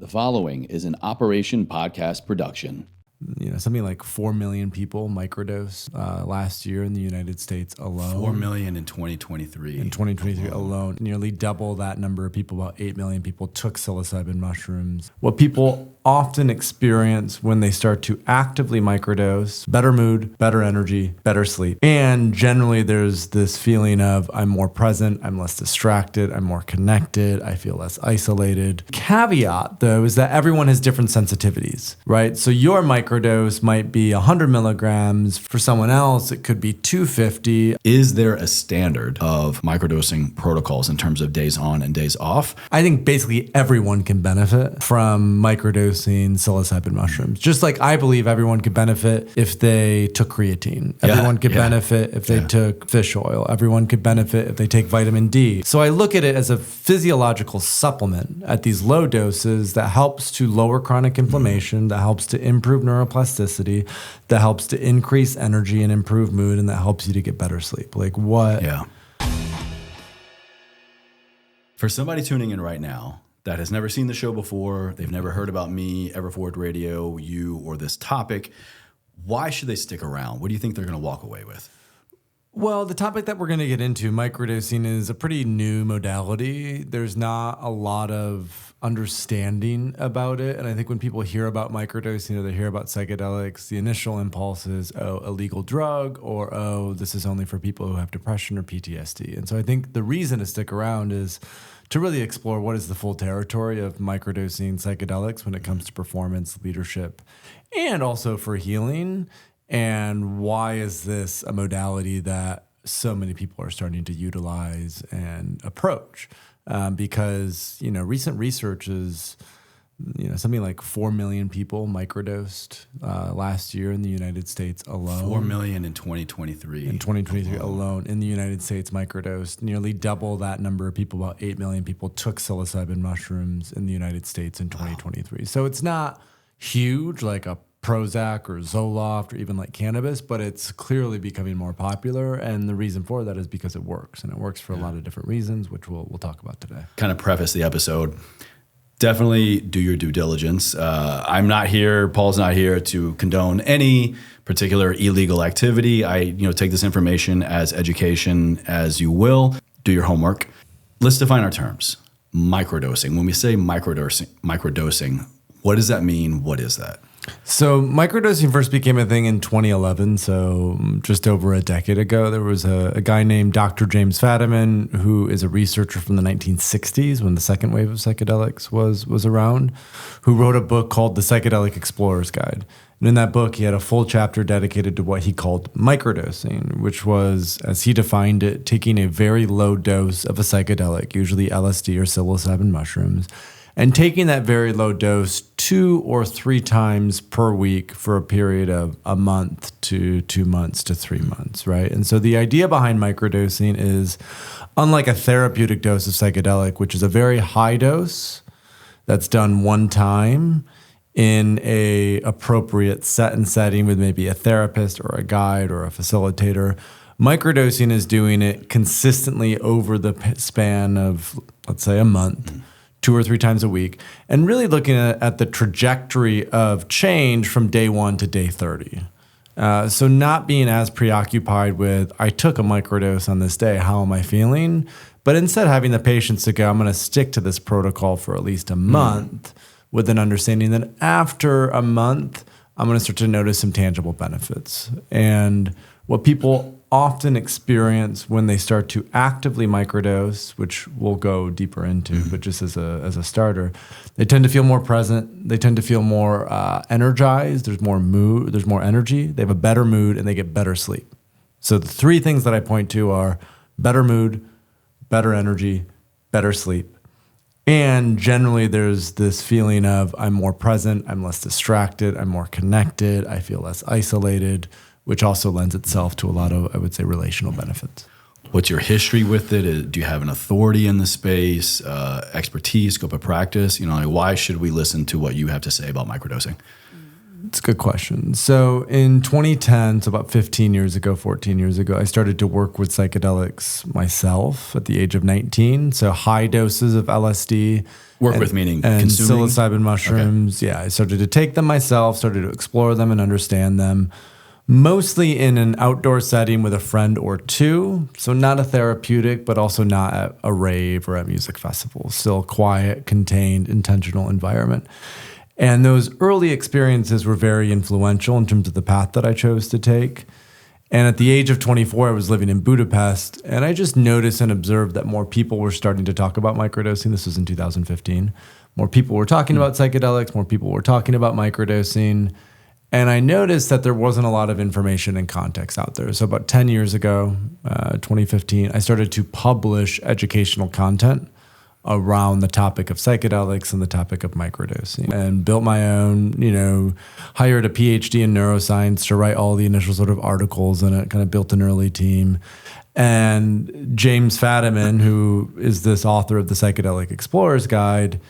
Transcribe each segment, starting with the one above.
The following is an Operation Podcast production. Something like 4 million people microdose last year in the United States alone. 4 million in 2023. In 2023 alone. Nearly double that number of people, about 8 million people, took psilocybin mushrooms. What people often experience when they start to actively microdose: better mood, better energy, better sleep. And generally there's this feeling of I'm more present, I'm less distracted, I'm more connected, I feel less isolated. Caveat though is that everyone has different sensitivities, right? So your microdose might be 100 milligrams. For someone else, it could be 250. Is there a standard of microdosing protocols in terms of days on and days off? I think basically everyone can benefit from microdosing psilocybin mushrooms. Just like I believe everyone could benefit if they took creatine. Everyone could benefit if they took fish oil. Everyone could benefit if they take vitamin D. So I look at it as a physiological supplement at these low doses that helps to lower chronic inflammation, that helps to improve neuroplasticity, that helps to increase energy and improve mood, and that helps you to get better sleep. Like what? Yeah. For somebody tuning in right now that has never seen the show before, they've never heard about me, Everforward Radio, you, or this topic, why should they stick around? What do you think they're going to walk away with? Well, the topic that we're going to get into, microdosing, is a pretty new modality. There's not a lot of understanding about it. And I think when people hear about microdosing or they hear about psychedelics, the initial impulse is, oh, a legal drug, or, oh, this is only for people who have depression or PTSD. And so I think the reason to stick around is to really explore what is the full territory of microdosing psychedelics when it comes to performance, leadership, and also for healing. And why is this a modality that so many people are starting to utilize and approach? Because, recent research is, something like 4 million people microdosed last year in the United States alone. 4 million in 2023. In 2023 alone in the United States microdosed. Nearly double that number of people, about 8 million people, took psilocybin mushrooms in the United States in 2023. Wow. So it's not huge like a Prozac or Zoloft or even like cannabis, but it's clearly becoming more popular. And the reason for that is because it works. And it works for a lot of different reasons, which we'll talk about today. Kind of preface the episode. Definitely do your due diligence. I'm not here, Paul's not here to condone any particular illegal activity. I take this information as education as you will. Do your homework. Let's define our terms. Microdosing. When we say microdosing, what does that mean? What is that? So microdosing first became a thing in 2011, so just over a decade ago. There was a guy named Dr. James Fadiman, who is a researcher from the 1960s when the second wave of psychedelics was around, who wrote a book called The Psychedelic Explorer's Guide. And in that book, he had a full chapter dedicated to what he called microdosing, which was, as he defined it, taking a very low dose of a psychedelic, usually LSD or psilocybin mushrooms, and taking that very low dose 2 or 3 times per week for a period of a month to 2 months to 3 months, right? And so the idea behind microdosing is, unlike a therapeutic dose of psychedelic, which is a very high dose that's done one time in a appropriate set and setting with maybe a therapist or a guide or a facilitator, microdosing is doing it consistently over the span of, let's say, a month, 2 or 3 times a week, and really looking at the trajectory of change from day 1 to day 30. So not being as preoccupied with, I took a microdose on this day, how am I feeling? But instead having the patience to go, I'm going to stick to this protocol for at least a month with an understanding that after a month, I'm going to start to notice some tangible benefits. And what people often experience when they start to actively microdose, which we'll go deeper into, but just as a starter, they tend to feel more present. They tend to feel more energized. There's more mood. There's more energy. They have a better mood, and they get better sleep. So the 3 things that I point to are better mood, better energy, better sleep. And generally, there's this feeling of I'm more present, I'm less distracted, I'm more connected, I feel less isolated, which also lends itself to a lot of, I would say, relational benefits. What's your history with it? Do you have an authority in the space, expertise, scope of practice? Why should we listen to what you have to say about microdosing? It's a good question. So in 2010, so about 14 years ago, I started to work with psychedelics myself at the age of 19. So high doses of LSD. Meaning and consuming? Psilocybin mushrooms. Okay. Yeah, I started to take them myself, started to explore them and understand them, mostly in an outdoor setting with a friend or two. So not a therapeutic, but also not at a rave or at music festivals. Still quiet, contained, intentional environment. And those early experiences were very influential in terms of the path that I chose to take. And at the age of 24, I was living in Budapest, and I just noticed and observed that more people were starting to talk about microdosing. This was in 2015. More people were talking about psychedelics, more people were talking about microdosing. And I noticed that there wasn't a lot of information and context out there. So about 10 years ago, 2015, I started to publish educational content around the topic of psychedelics and the topic of microdosing, and built my own, hired a PhD in neuroscience to write all the initial sort of articles, and it kind of built an early team. And James Fadiman, who is this author of the Psychedelic Explorer's Guide,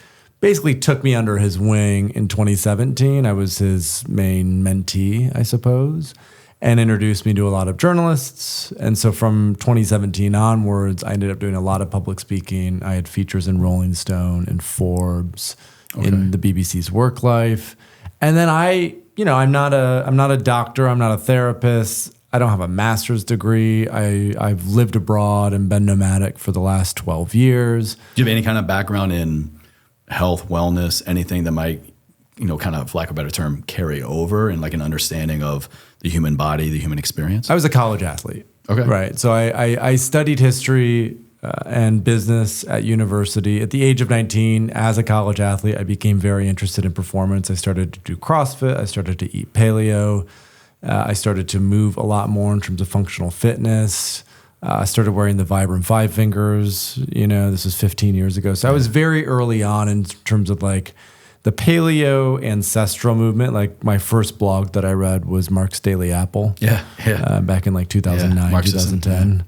basically took me under his wing in 2017. I was his main mentee, I suppose, and introduced me to a lot of journalists. And so from 2017 onwards, I ended up doing a lot of public speaking. I had features in Rolling Stone and Forbes, in the BBC's Work Life. And then I'm not a doctor, I'm not a therapist. I don't have a master's degree. I've lived abroad and been nomadic for the last 12 years. Do you have any kind of background in health, wellness, anything that might, kind of, for lack of a better term, carry over and like an understanding of the human body, the human experience? I was a college athlete. Okay. Right. So I studied history and business at university. At the age of 19, as a college athlete, I became very interested in performance. I started to do CrossFit. I started to eat paleo. I started to move a lot more in terms of functional fitness. I started wearing the Vibram 5 fingers. This was 15 years ago. So I was very early on in terms of like the paleo ancestral movement. Like my first blog that I read was Mark's Daily Apple. Back in like 2009, 2010.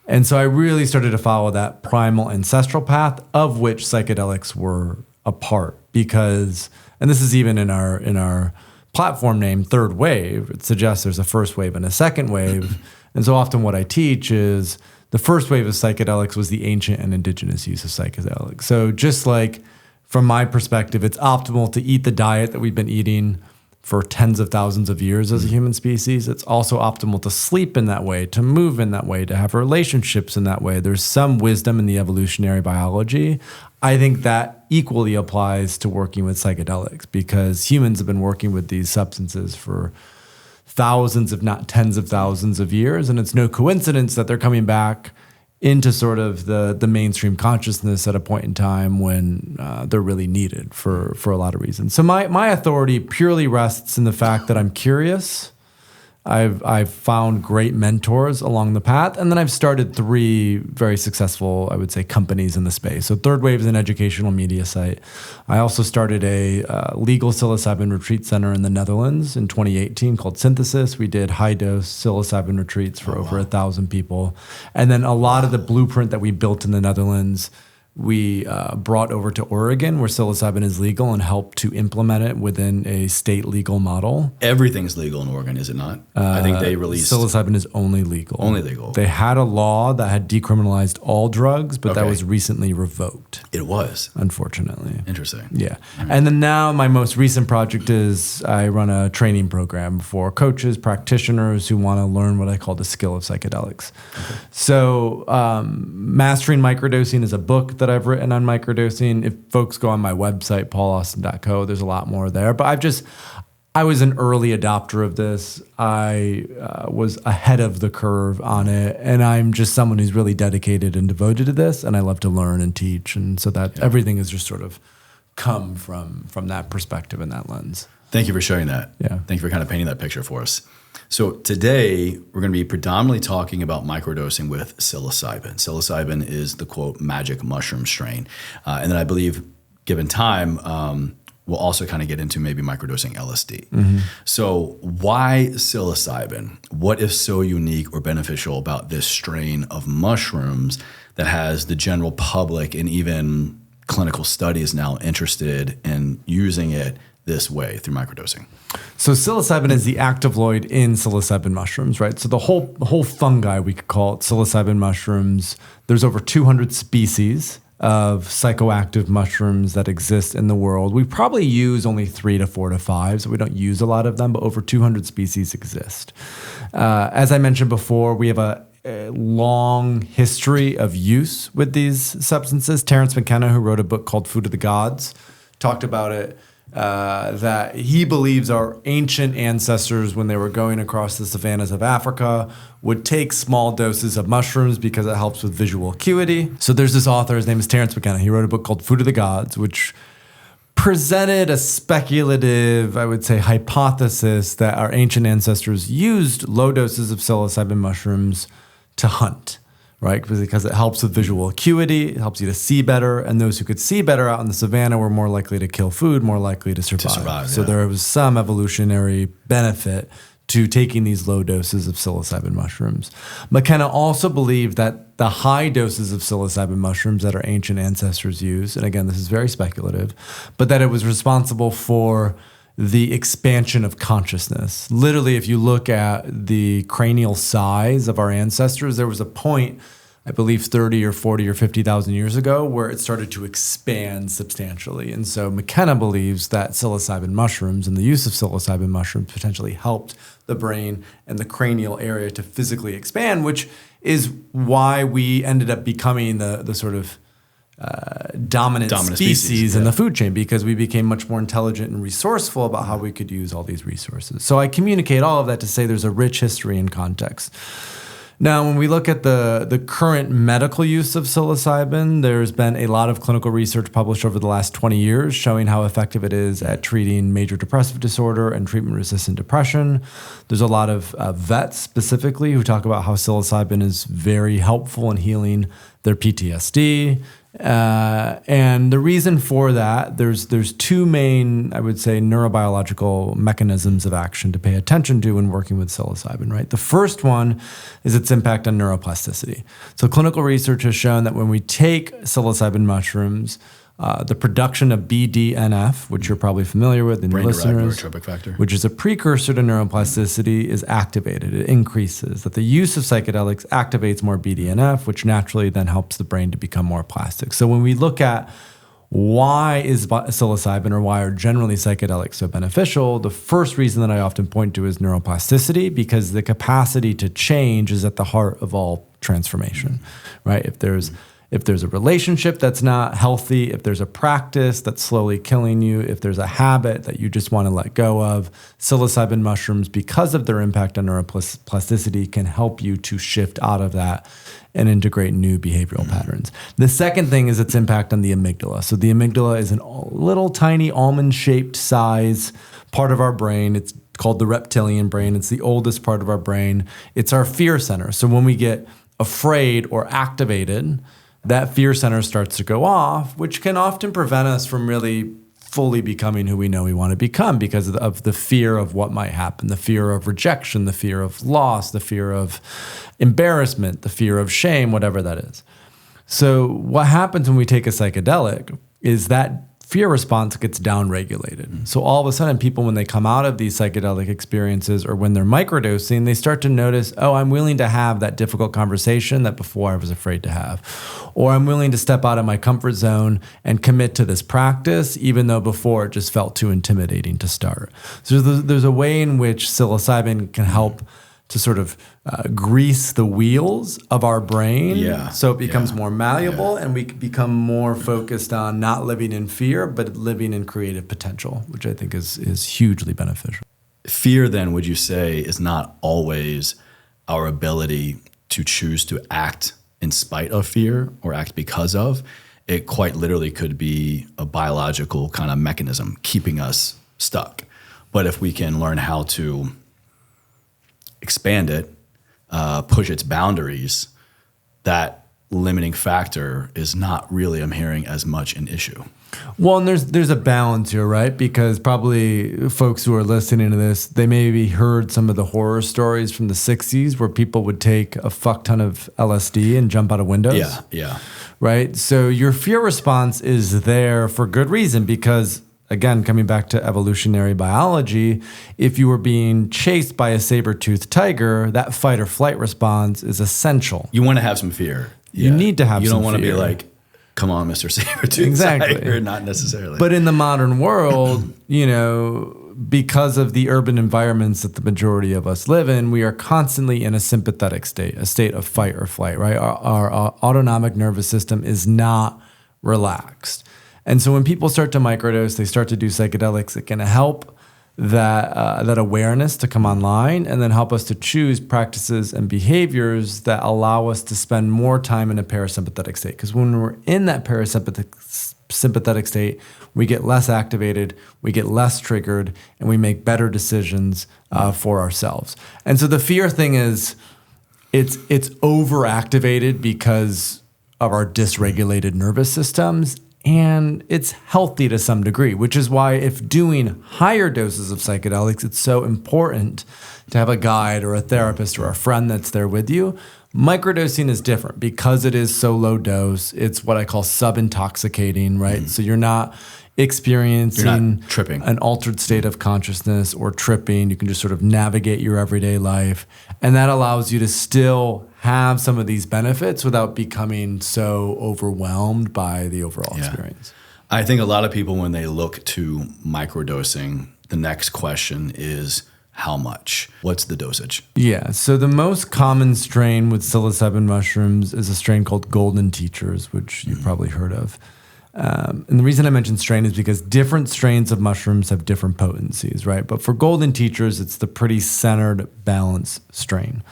And so I really started to follow that primal ancestral path, of which psychedelics were a part, because, and this is even in our platform name, Third Wave, it suggests there's a first wave and a second wave. And so often what I teach is the first wave of psychedelics was the ancient and indigenous use of psychedelics. So just like from my perspective, it's optimal to eat the diet that we've been eating for tens of thousands of years as a human species. It's also optimal to sleep in that way, to move in that way, to have relationships in that way. There's some wisdom in the evolutionary biology. I think that equally applies to working with psychedelics, because humans have been working with these substances for thousands, if not tens of thousands of years. And it's no coincidence that they're coming back into sort of the mainstream consciousness at a point in time when they're really needed for a lot of reasons. So my authority purely rests in the fact that I'm curious. I've found great mentors along the path, and then I've started 3 very successful, I would say, companies in the space. So Third Wave is an educational media site. I also started a legal psilocybin retreat center in the Netherlands in 2018 called Synthesis. We did high-dose psilocybin retreats for over 1,000 people. And then a lot of the blueprint that we built in the Netherlands, we brought over to Oregon, where psilocybin is legal, and helped to implement it within a state legal model. Everything's legal in Oregon, is it not? I think they released... Psilocybin is only legal. Only legal. They had a law that had decriminalized all drugs, but that was recently revoked. It was? Unfortunately. Interesting. Yeah. And then now my most recent project is I run a training program for coaches, practitioners who want to learn what I call the skill of psychedelics. Okay. So Mastering Microdosing is a book that I've written on microdosing. If folks go on my website, paulaustin.co, there's a lot more there. But I was an early adopter of this. I was ahead of the curve on it. And I'm just someone who's really dedicated and devoted to this. And I love to learn and teach. And so that everything has just sort of come from that perspective and that lens. Thank you for sharing that. Yeah. Thank you for kind of painting that picture for us. So today, we're going to be predominantly talking about microdosing with psilocybin. Psilocybin is the, quote, magic mushroom strain. And then I believe, given time, we'll also kind of get into maybe microdosing LSD. Mm-hmm. So why psilocybin? What is so unique or beneficial about this strain of mushrooms that has the general public and even clinical studies now interested in using it this way through microdosing? So psilocybin is the activoid in psilocybin mushrooms, right? So the whole fungi, we could call it psilocybin mushrooms. There's over 200 species of psychoactive mushrooms that exist in the world. We probably use only 3 to 4 to 5, so we don't use a lot of them, but over 200 species exist. As I mentioned before, we have a long history of use with these substances. Terence McKenna, who wrote a book called Food of the Gods, talked about it, that he believes our ancient ancestors, when they were going across the savannas of Africa, would take small doses of mushrooms because it helps with visual acuity. So there's this author, his name is Terence McKenna. He wrote a book called Food of the Gods, which presented a speculative, I would say, hypothesis that our ancient ancestors used low doses of psilocybin mushrooms to hunt, right? Because it helps with visual acuity, it helps you to see better, and those who could see better out in the savannah were more likely to kill food, more likely to survive. So there was some evolutionary benefit to taking these low doses of psilocybin mushrooms. McKenna also believed that the high doses of psilocybin mushrooms that our ancient ancestors used, and again, this is very speculative, but that it was responsible for the expansion of consciousness. Literally, if you look at the cranial size of our ancestors, there was a point, I believe 30 or 40 or 50,000 years ago, where it started to expand substantially. And so McKenna believes that psilocybin mushrooms and the use of psilocybin mushrooms potentially helped the brain and the cranial area to physically expand, which is why we ended up becoming the sort of dominant species in the food chain, because we became much more intelligent and resourceful about how we could use all these resources. So I communicate all of that to say there's a rich history and context. Now, when we look at the current medical use of psilocybin, there's been a lot of clinical research published over the last 20 years showing how effective it is at treating major depressive disorder and treatment-resistant depression. There's a lot of vets specifically who talk about how psilocybin is very helpful in healing their PTSD. And the reason for that, there's two main, I would say, neurobiological mechanisms of action to pay attention to when working with psilocybin, right? The first one is its impact on neuroplasticity. So clinical research has shown that when we take psilocybin mushrooms, the production of BDNF, which you're probably familiar with in your listeners, neurotropic factor, which is a precursor to neuroplasticity, is activated. It increases. That the use of psychedelics activates more BDNF, which naturally then helps the brain to become more plastic. So when we look at why is psilocybin or why are generally psychedelics so beneficial, the first reason that I often point to is neuroplasticity, because the capacity to change is at the heart of all transformation, right? If there's a relationship that's not healthy, if there's a practice that's slowly killing you, if there's a habit that you just want to let go of, psilocybin mushrooms, because of their impact on neuroplasticity, can help you to shift out of that and integrate new behavioral patterns. The second thing is its impact on the amygdala. So the amygdala is a little tiny almond-shaped size part of our brain. It's called the reptilian brain. It's the oldest part of our brain. It's our fear center. So when we get afraid or activated, that fear center starts to go off, which can often prevent us from really fully becoming who we know we want to become because of the fear of what might happen, the fear of rejection, the fear of loss, the fear of embarrassment, the fear of shame, whatever that is. So what happens when we take a psychedelic is that fear response gets downregulated. So all of a sudden, people, when they come out of these psychedelic experiences or when they're microdosing, they start to notice, oh, I'm willing to have that difficult conversation that before I was afraid to have. Or I'm willing to step out of my comfort zone and commit to this practice, even though before it just felt too intimidating to start. So there's a way in which psilocybin can help to sort of grease the wheels of our brain, so it becomes more malleable, and we become more focused on not living in fear, but living in creative potential, which I think is hugely beneficial. Fear, then, would you say, is not always our ability to choose to act in spite of fear or act because of? It quite literally could be a biological kind of mechanism keeping us stuck. But if we can learn how to expand it, push its boundaries, that limiting factor is not really, I'm hearing, as much an issue. Well, and there's a balance here, right? Because probably folks who are listening to this, they maybe heard some of the horror stories from the 60s where people would take a fuck ton of LSD and jump out of windows. Yeah. Right? So your fear response is there for good reason because, again, coming back to evolutionary biology, if you were being chased by a saber-toothed tiger, that fight or flight response is essential. You want to have some fear. You need to have some fear. You don't want to be like, come on, Mr. Saber-tooth tiger, not necessarily. But in the modern world, because of the urban environments that the majority of us live in, we are constantly in a sympathetic state, a state of fight or flight, right? Our autonomic nervous system is not relaxed. And so when people start to microdose, they start to do psychedelics, it can help that awareness to come online and then help us to choose practices and behaviors that allow us to spend more time in a parasympathetic state. Because when we're in that parasympathetic state, we get less activated, we get less triggered, and we make better decisions for ourselves. And so the fear thing is it's overactivated because of our dysregulated nervous systems, and it's healthy to some degree, which is why if doing higher doses of psychedelics, it's so important to have a guide or a therapist or a friend that's there with you. Microdosing is different because it is so low dose. It's what I call sub-intoxicating, right? So you're not experiencing tripping, an altered state of consciousness or tripping. You can just sort of navigate your everyday life. And that allows you to still have some of these benefits without becoming so overwhelmed by the overall experience. I think a lot of people, when they look to microdosing, the next question is, how much? What's the dosage? Yeah, so the most common strain with psilocybin mushrooms is a strain called Golden Teachers, which you've probably heard of. And the reason I mention strain is because different strains of mushrooms have different potencies, right? But for Golden Teachers, it's the pretty centered, balanced strain.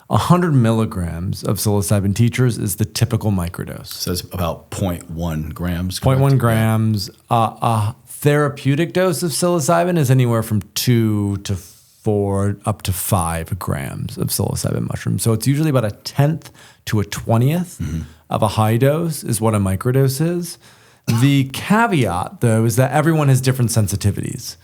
100 milligrams of psilocybin teachers is the typical microdose. So it's about 0.1 grams. 0.1 grams. A therapeutic dose of psilocybin is anywhere from 2 to 4 up to 5 grams of psilocybin mushrooms. So it's usually about a 10th to a 20th of a high dose is what a microdose is. The caveat, though, is that everyone has different sensitivities,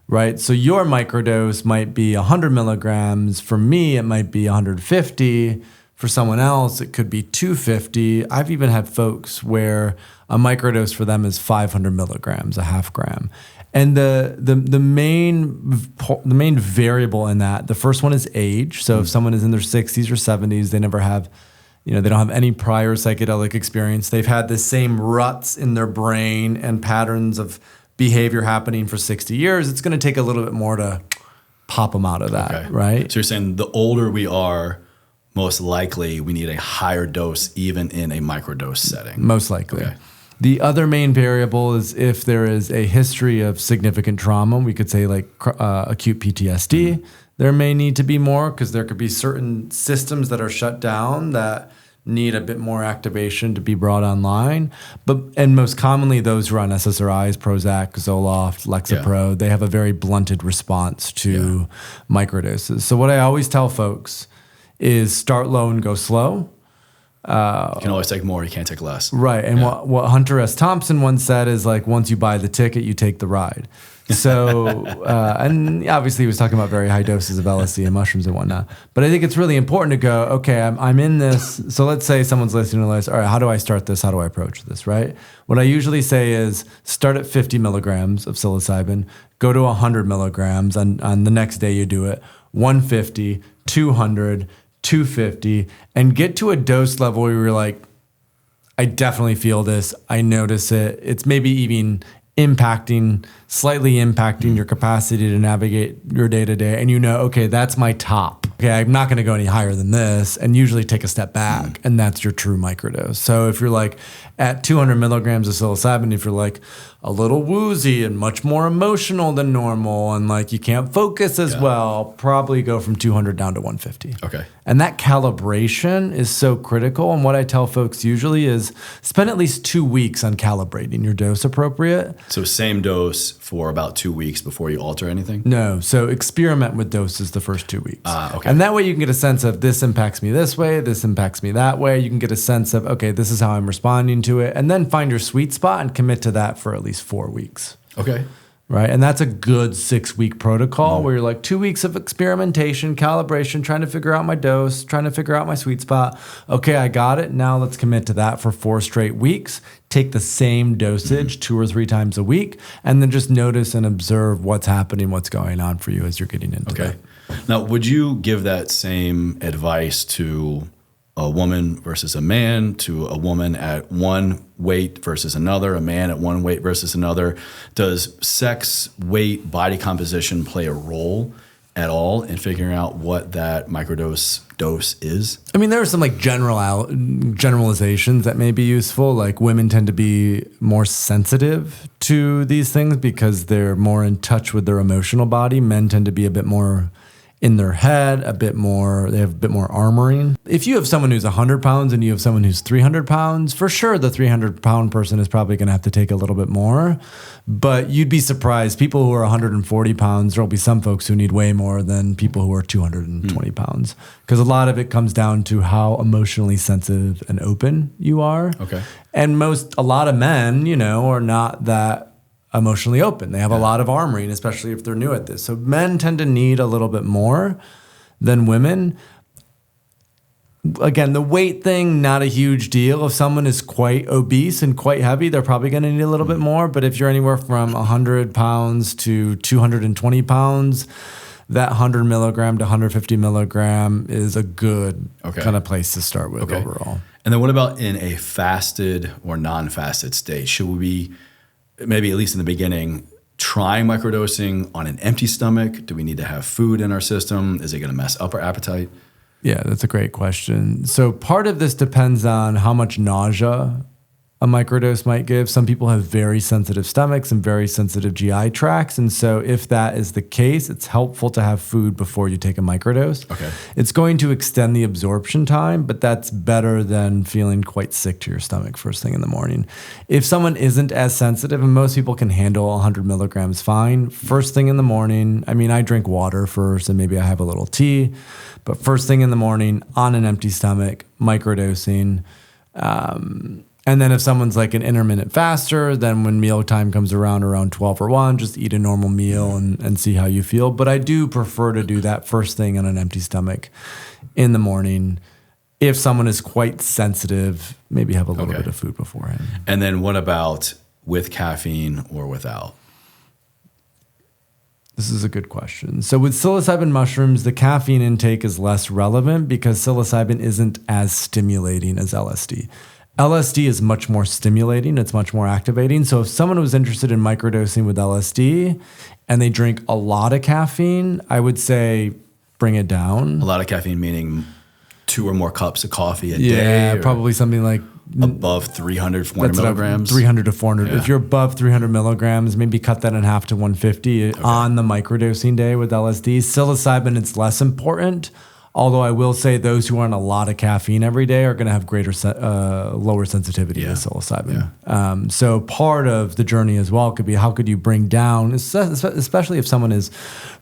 right? So your microdose might be 100 milligrams. For me, it might be 150. For someone else, it could be 250. I've even had folks where a microdose for them is 500 milligrams, a half gram. And the main variable in that, the first one is age. So if someone is in their 60s or 70s, they never have, they don't have any prior psychedelic experience. They've had the same ruts in their brain and patterns of behavior happening for 60 years. It's going to take a little bit more to pop them out of that, right? So you're saying the older we are, most likely we need a higher dose even in a microdose setting. Most likely. Okay. The other main variable is if there is a history of significant trauma, we could say like acute PTSD, there may need to be more because there could be certain systems that are shut down that need a bit more activation to be brought online. And most commonly, those who are on SSRIs, Prozac, Zoloft, Lexapro, they have a very blunted response to microdoses. So what I always tell folks is start low and go slow. You can always take more, you can't take less. Right. And what Hunter S. Thompson once said is like, once you buy the ticket, you take the ride. So, and obviously he was talking about very high doses of LSD and mushrooms and whatnot. But I think it's really important to go, okay, I'm in this. So let's say someone's listening to this. All right, how do I start this? How do I approach this, right? What I usually say is start at 50 milligrams of psilocybin, go to 100 milligrams on the next day you do it, 150, 200, 250, and get to a dose level where you're like, I definitely feel this. I notice it. It's maybe even slightly impacting your capacity to navigate your day to day. And okay, that's my top. Okay, I'm not going to go any higher than this, and usually take a step back. And that's your true microdose. So if you're like at 200 milligrams of psilocybin, if you're like a little woozy and much more emotional than normal and like you can't focus as well, probably go from 200 down to 150. Okay. And that calibration is so critical. And what I tell folks usually is spend at least 2 weeks on calibrating your dose appropriate. So same dose for about 2 weeks before you alter anything? No. So experiment with doses the first 2 weeks. Okay. And that way you can get a sense of this impacts me this way, this impacts me that way. You can get a sense of, okay, this is how I'm responding to it. And then find your sweet spot and commit to that for at least 4 weeks. Okay. Right. And that's a good 6-week protocol where you're like 2 weeks of experimentation, calibration, trying to figure out my dose, trying to figure out my sweet spot. Okay, I got it. Now let's commit to that for 4 straight weeks. take the same dosage 2 or 3 times a week, and then just notice and observe what's happening, what's going on for you as you're getting into Okay. that. Now, would you give that same advice to a woman versus a man, to a woman at one weight versus another, a man at one weight versus another? Does sex, weight, body composition play a role at all in figuring out what that microdose dose is? I mean, there are some like generalizations that may be useful. Like women tend to be more sensitive to these things because they're more in touch with their emotional body. Men tend to be a bit more in their head, they have a bit more armoring. If you have someone who's 100 pounds and you have someone who's 300 pounds, for sure the 300-pound person is probably going to have to take a little bit more. But you'd be surprised. People who are 140 pounds, there'll be some folks who need way more than people who are 220 pounds. Because a lot of it comes down to how emotionally sensitive and open you are. Okay. And a lot of men, are not that emotionally open. They have a lot of armoring, especially if they're new at this. So men tend to need a little bit more than women. Again, the weight thing, not a huge deal. If someone is quite obese and quite heavy, they're probably going to need a little bit more. But if you're anywhere from 100 pounds to 220 pounds, that 100 milligram to 150 milligram is a good kind of place to start with overall. And then what about in a fasted or non-fasted state? Should we maybe at least in the beginning, trying microdosing on an empty stomach? Do we need to have food in our system? Is it going to mess up our appetite? Yeah, that's a great question. So part of this depends on how much nausea a microdose might give. Some people have very sensitive stomachs and very sensitive GI tracts. And so if that is the case, it's helpful to have food before you take a microdose. Okay. It's going to extend the absorption time, but that's better than feeling quite sick to your stomach first thing in the morning. If someone isn't as sensitive, and most people can handle 100 milligrams fine, first thing in the morning, I drink water first and maybe I have a little tea, but first thing in the morning on an empty stomach, microdosing. And then if someone's like an intermittent faster, then when meal time comes around 12 or 1, just eat a normal meal and see how you feel. But I do prefer to do that first thing on an empty stomach in the morning. If someone is quite sensitive, maybe have a little bit of food beforehand. And then what about with caffeine or without? This is a good question. So with psilocybin mushrooms, the caffeine intake is less relevant because psilocybin isn't as stimulating as LSD. LSD is much more stimulating. It's much more activating. So if someone was interested in microdosing with LSD and they drink a lot of caffeine, I would say bring it down. A lot of caffeine meaning 2 or more cups of coffee a day? Yeah, probably something like above 300, 400 milligrams? 300 to 400. Yeah. If you're above 300 milligrams, maybe cut that in half to 150 on the microdosing day with LSD. Psilocybin, it's less important. Although I will say those who are on a lot of caffeine every day are going to have lower sensitivity to psilocybin. Yeah. So part of the journey as well could be how could you bring down, especially if someone is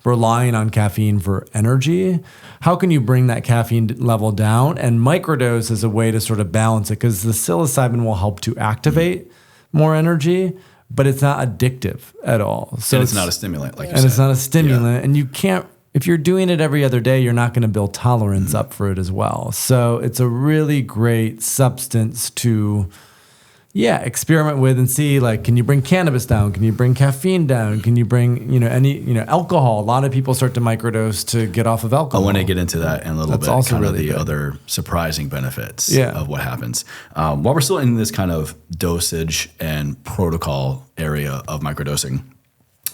relying on caffeine for energy, how can you bring that caffeine level down? And microdose is a way to sort of balance it because the psilocybin will help to activate more energy, but it's not addictive at all. So and it's not a stimulant, like you said. And it's not a stimulant. And you can't, if you're doing it every other day, you're not going to build tolerance up for it as well. So it's a really great substance to, experiment with and see, like, can you bring cannabis down? Can you bring caffeine down? Can you bring, alcohol? A lot of people start to microdose to get off of alcohol. I want to get into that in a little bit, also kind of really the good. other surprising benefits of what happens. While we're still in this kind of dosage and protocol area of microdosing,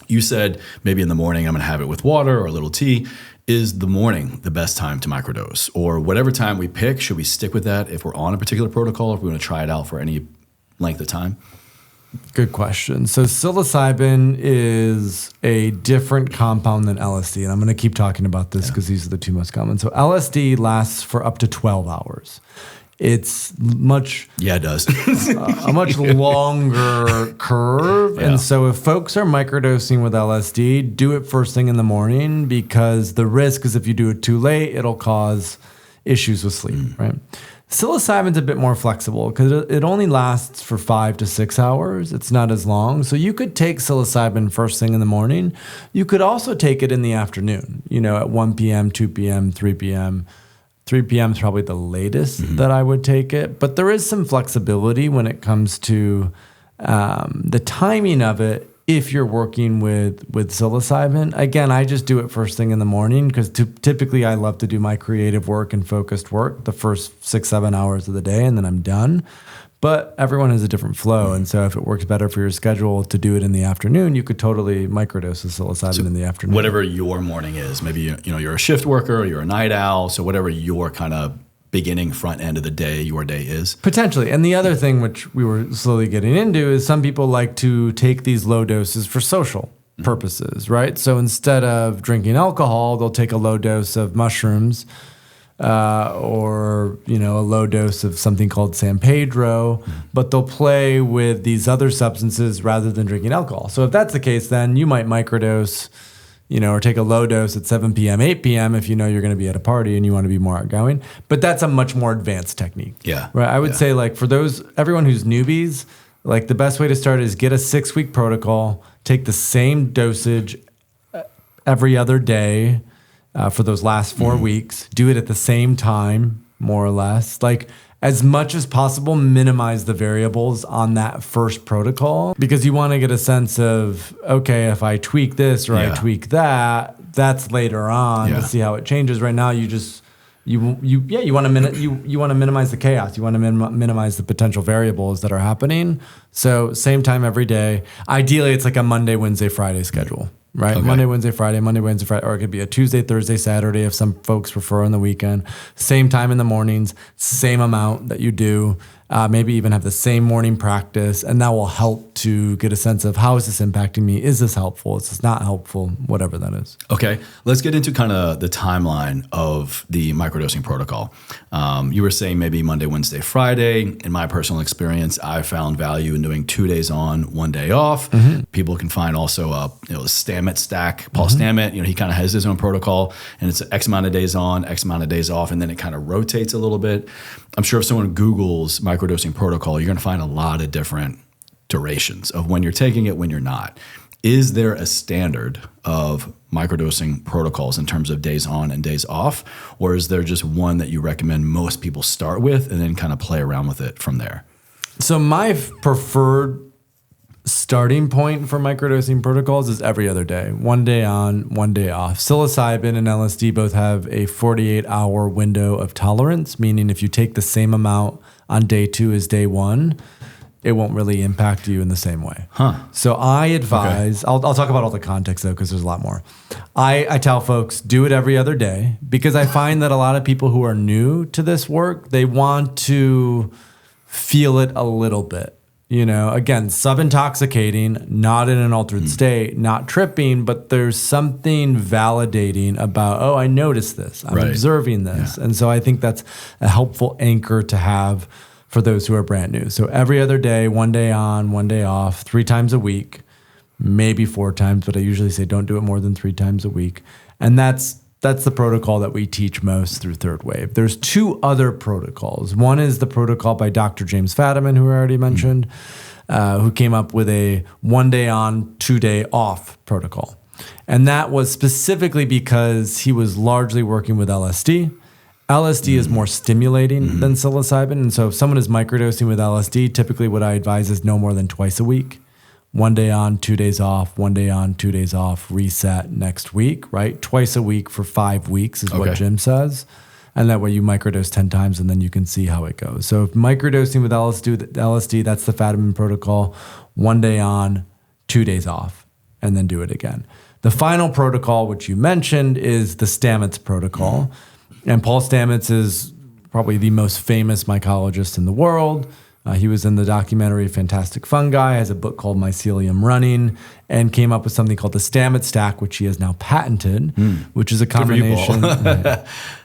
you said maybe in the morning I'm going to have it with water or a little tea. Is the morning the best time to microdose? Or whatever time we pick, should we stick with that if we're on a particular protocol, if we want to try it out for any length of time? Good question. So psilocybin is a different compound than LSD. And I'm going to keep talking about this because these are the two most common. So LSD lasts for up to 12 hours. It's much it does. a much longer curve. Yeah. And so if folks are microdosing with LSD, do it first thing in the morning because the risk is if you do it too late, it'll cause issues with sleep, right? Psilocybin's a bit more flexible because it only lasts for 5 to 6 hours. It's not as long. So you could take psilocybin first thing in the morning. You could also take it in the afternoon, at 1 p.m., 2 p.m., 3 p.m., 3 p.m. is probably the latest that I would take it. But there is some flexibility when it comes to the timing of it. If you're working with psilocybin, again, I just do it first thing in the morning because typically I love to do my creative work and focused work the first 6-7 hours of the day, and then I'm done. But everyone has a different flow, and so if it works better for your schedule to do it in the afternoon, you could totally microdose of psilocybin in the afternoon. Whatever your morning is, maybe you're a shift worker, you're a night owl, so whatever your kind of beginning front end of the day, your day is. Potentially. And the other thing which we were slowly getting into is some people like to take these low doses for social purposes, right? So instead of drinking alcohol, they'll take a low dose of mushrooms or a low dose of something called San Pedro, but they'll play with these other substances rather than drinking alcohol. So if that's the case, then you might microdose or take a low dose at 7 p.m., 8 p.m. if you know you're going to be at a party and you want to be more outgoing. But that's a much more advanced technique. Yeah. Right. I would say like for everyone who's newbies, like the best way to start is get a 6-week protocol, take the same dosage every other day for those last 4 weeks, do it at the same time, more or less. Like as much as possible, minimize the variables on that first protocol because you want to get a sense of, okay, if I tweak this or I tweak that, that's later on to see how it changes. Right now, you want to minimize the chaos. You want to minimize the potential variables that are happening. So same time every day. Ideally, it's like a Monday, Wednesday, Friday schedule. Right? Okay. Monday, Wednesday, Friday, or it could be a Tuesday, Thursday, Saturday if some folks prefer on the weekend. Same time in the mornings, same amount that you do. Maybe even have the same morning practice, and that will help to get a sense of how is this impacting me? Is this helpful? Is this not helpful? Whatever that is. Okay, let's get into kind of the timeline of the microdosing protocol. You were saying maybe Monday, Wednesday, Friday. In my personal experience, I found value in doing 2 days on, 1 day off. People can find also a Stamets stack. Paul Stamets, he kind of has his own protocol, and it's X amount of days on, X amount of days off, and then it kind of rotates a little bit. I'm sure if someone Googles microdosing protocol, you're going to find a lot of different durations of when you're taking it, when you're not. Is there a standard of microdosing protocols in terms of days on and days off? Or is there just one that you recommend most people start with and then kind of play around with it from there? So my preferred starting point for microdosing protocols is every other day, 1 day on, 1 day off. Psilocybin and LSD both have a 48-hour window of tolerance, meaning if you take the same amount on day 2 as day 1, it won't really impact you in the same way. So I advise, I'll talk about all the context though, because there's a lot more. I tell folks, do it every other day, because I find that a lot of people who are new to this work, they want to feel it a little bit. Again, sub-intoxicating, not in an altered state, not tripping, but there's something validating about, oh, I noticed this. I'm observing this. Yeah. And so I think that's a helpful anchor to have for those who are brand new. So every other day, 1 day on, 1 day off, 3 times a week, maybe 4 times, but I usually say don't do it more than 3 times a week. And that's the protocol that we teach most through Third Wave. There's 2 other protocols. One is the protocol by Dr. James Fadiman, who I already mentioned, who came up with a 1 day on, 2 day off protocol. And that was specifically because he was largely working with LSD. LSD is more stimulating than psilocybin. And so if someone is microdosing with LSD, typically what I advise is no more than twice a week. 1 day on, 2 days off, 1 day on, 2 days off, reset next week, right? Twice a week for 5 weeks is what Jim says. And that way you microdose 10 times and then you can see how it goes. So if microdosing with LSD, that's the Fadiman protocol, 1 day on, 2 days off, and then do it again. The final protocol, which you mentioned, is the Stamets protocol. And Paul Stamets is probably the most famous mycologist in the world. He was in the documentary Fantastic Fungi, has a book called Mycelium Running, and came up with something called the Stamets stack, which he has now patented, which is a combination,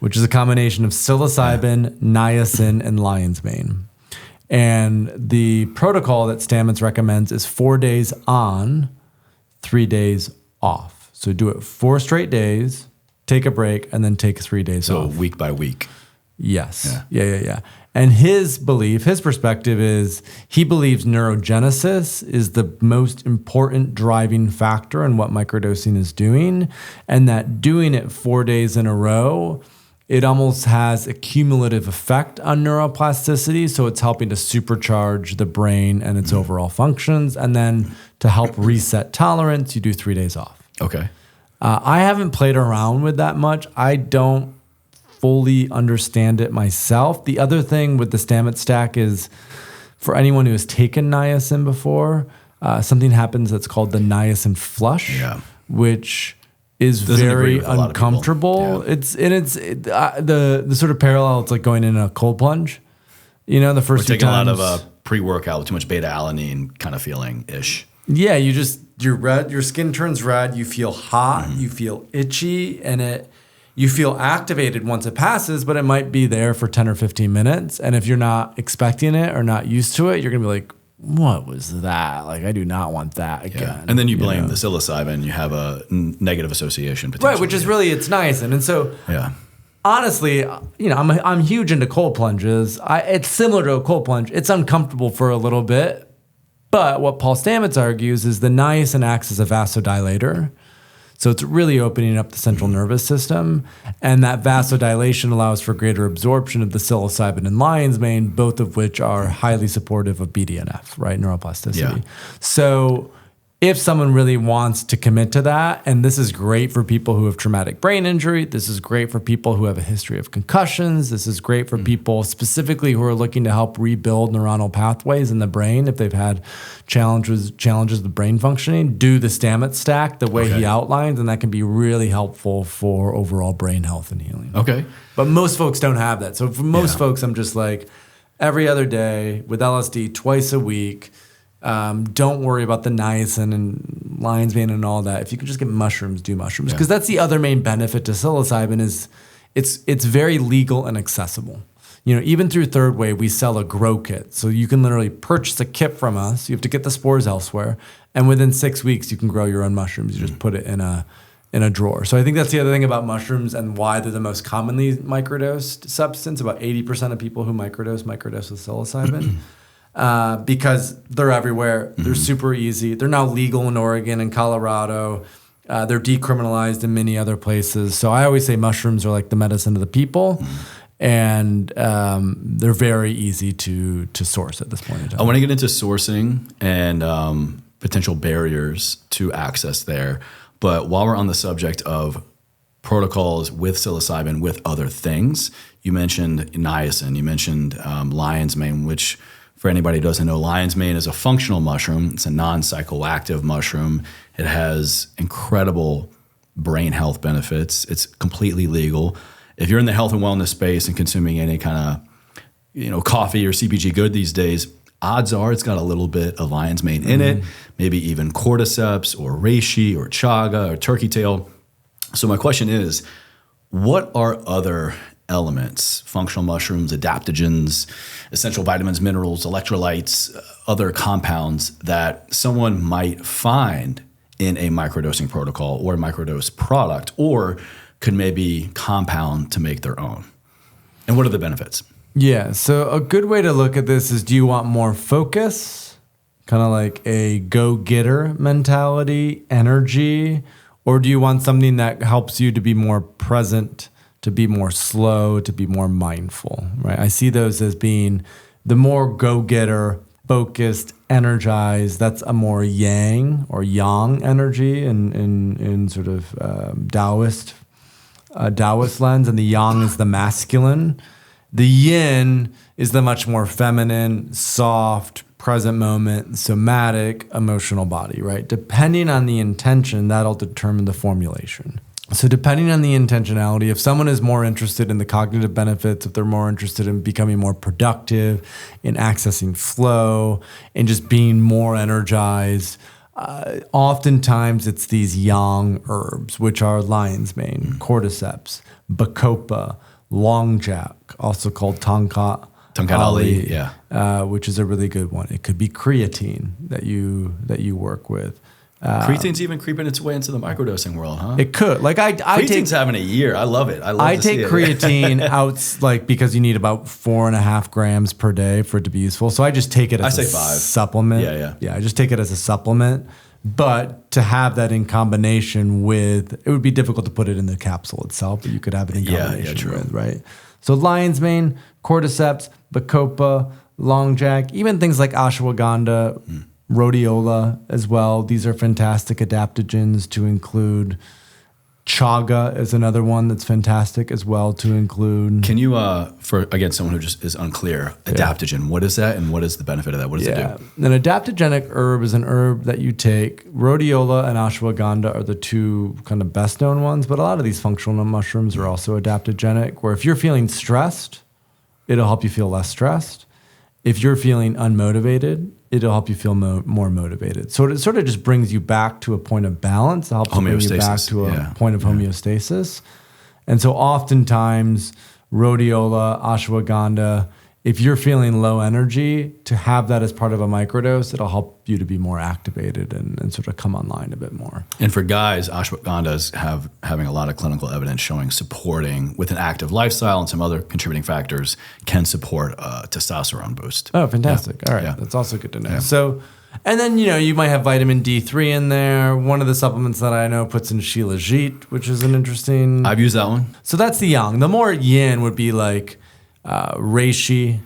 which is a combination of psilocybin, niacin, and lion's mane. And the protocol that Stamets recommends is 4 days on, 3 days off. So do it 4 straight days, take a break, and then take 3 days off. So week by week. Yes. Yeah. And his belief, his perspective is he believes neurogenesis is the most important driving factor in what microdosing is doing, and that doing it 4 days in a row it almost has a cumulative effect on neuroplasticity. So it's helping to supercharge the brain and its overall functions. And then to help reset tolerance, you do 3 days off. Okay. I haven't played around with that much. I don't fully understand it myself. The other thing with the Stamets stack is for anyone who has taken niacin before, something happens that's called the niacin flush, which is very uncomfortable. Yeah. The sort of parallel. It's like going in a cold plunge. You know, the first few taking times, a lot of pre-workout with too much beta alanine kind of feeling ish. Yeah, you're red. Your skin turns red. You feel hot. You feel itchy, and you feel activated once it passes, but it might be there for 10 or 15 minutes. And if you're not expecting it or not used to it, you're gonna be like, what was that? Like, I do not want that again. Yeah. And then you blame the psilocybin. You have a negative association potentially. Right, which is really, it's niacin. And so, honestly, you know, I'm huge into cold plunges. It's similar to a cold plunge. It's uncomfortable for a little bit. But what Paul Stamets argues is the niacin acts as a vasodilator. So it's really opening up the central nervous system. And that vasodilation allows for greater absorption of the psilocybin and lion's mane, both of which are highly supportive of BDNF, right? Neuroplasticity. Yeah. So if someone really wants to commit to that, and this is great for people who have traumatic brain injury, this is great for people who have a history of concussions, this is great for people specifically who are looking to help rebuild neuronal pathways in the brain if they've had challenges with brain functioning, do the Stamets stack the way he outlines, and that can be really helpful for overall brain health and healing. Okay. But most folks don't have that. So for most folks, I'm just like, every other day with LSD, twice a week. Don't worry about the niacin and lion's mane and all that. If you can just get mushrooms, do mushrooms. Because that's the other main benefit to psilocybin is it's very legal and accessible. You know, even through Third Wave, we sell a grow kit. So you can literally purchase a kit from us. You have to get the spores elsewhere. And within 6 weeks, you can grow your own mushrooms. You just put it in a drawer. So I think that's the other thing about mushrooms and why they're the most commonly microdosed substance. About 80% of people who microdose with psilocybin. Because they're everywhere. They're super easy. They're now legal in Oregon and Colorado. They're decriminalized in many other places. So I always say mushrooms are like the medicine of the people. And they're very easy to source at this point in time. I want to get into sourcing and potential barriers to access there. But while we're on the subject of protocols with psilocybin with other things, you mentioned niacin, you mentioned lion's mane, which for anybody who doesn't know, lion's mane is a functional mushroom. It's a non-psychoactive mushroom. It has incredible brain health benefits. It's completely legal. If you're in the health and wellness space and consuming any kind of, coffee or CPG good these days, odds are it's got a little bit of lion's mane in it, maybe even cordyceps or reishi or chaga or turkey tail. So my question is, what are other elements, functional mushrooms, adaptogens, essential vitamins, minerals, electrolytes, other compounds that someone might find in a microdosing protocol or a microdose product, or could maybe compound to make their own? And what are the benefits? Yeah, so a good way to look at this is, do you want more focus, kind of like a go-getter mentality, energy, or do you want something that helps you to be more present, to be more slow, to be more mindful, right? I see those as being the more go-getter, focused, energized. That's a more yang or yang energy in sort of Taoist lens, and the yang is the masculine. The yin is the much more feminine, soft, present moment, somatic, emotional body, right? Depending on the intention, that'll determine the formulation. So depending on the intentionality, if someone is more interested in the cognitive benefits, if they're more interested in becoming more productive, in accessing flow, in just being more energized, oftentimes it's these yang herbs, which are lion's mane, cordyceps, bacopa, longjack, also called tongkat ali, which is a really good one. It could be creatine that you work with. Creatine's even creeping its way into the microdosing world, huh? It could. Like Creatine's having a year. I love it. I take creatine out because you need about 4.5 grams per day for it to be useful. So I just take it as a supplement. Yeah. I just take it as a supplement. But to have that in combination with, it would be difficult to put it in the capsule itself, but you could have it in combination with, right? So lion's mane, cordyceps, bacopa, long jack, even things like ashwagandha, rhodiola as well. These are fantastic adaptogens to include. Chaga is another one that's fantastic as well to include. Can you, for again, someone who just is unclear, adaptogen, what is that and what is the benefit of that? What does it do? An adaptogenic herb is an herb that you take. Rhodiola and ashwagandha are the two kind of best known ones, but a lot of these functional mushrooms are also adaptogenic, where if you're feeling stressed, it'll help you feel less stressed. If you're feeling unmotivated, it'll help you feel more motivated. So it sort of just brings you back to a point of balance. It helps bring you back to a point of homeostasis. And so oftentimes, rhodiola, ashwagandha, if you're feeling low energy, to have that as part of a microdose, it'll help you to be more activated and sort of come online a bit more. And for guys, ashwagandhas having a lot of clinical evidence showing supporting with an active lifestyle and some other contributing factors can support a testosterone boost. Oh, fantastic. All right. That's also good to know. So, and then, you might have vitamin D3 in there. One of the supplements that I know puts in shilajit, which is an interesting. I've used that one. So that's the yang. The more yin would be like reishi,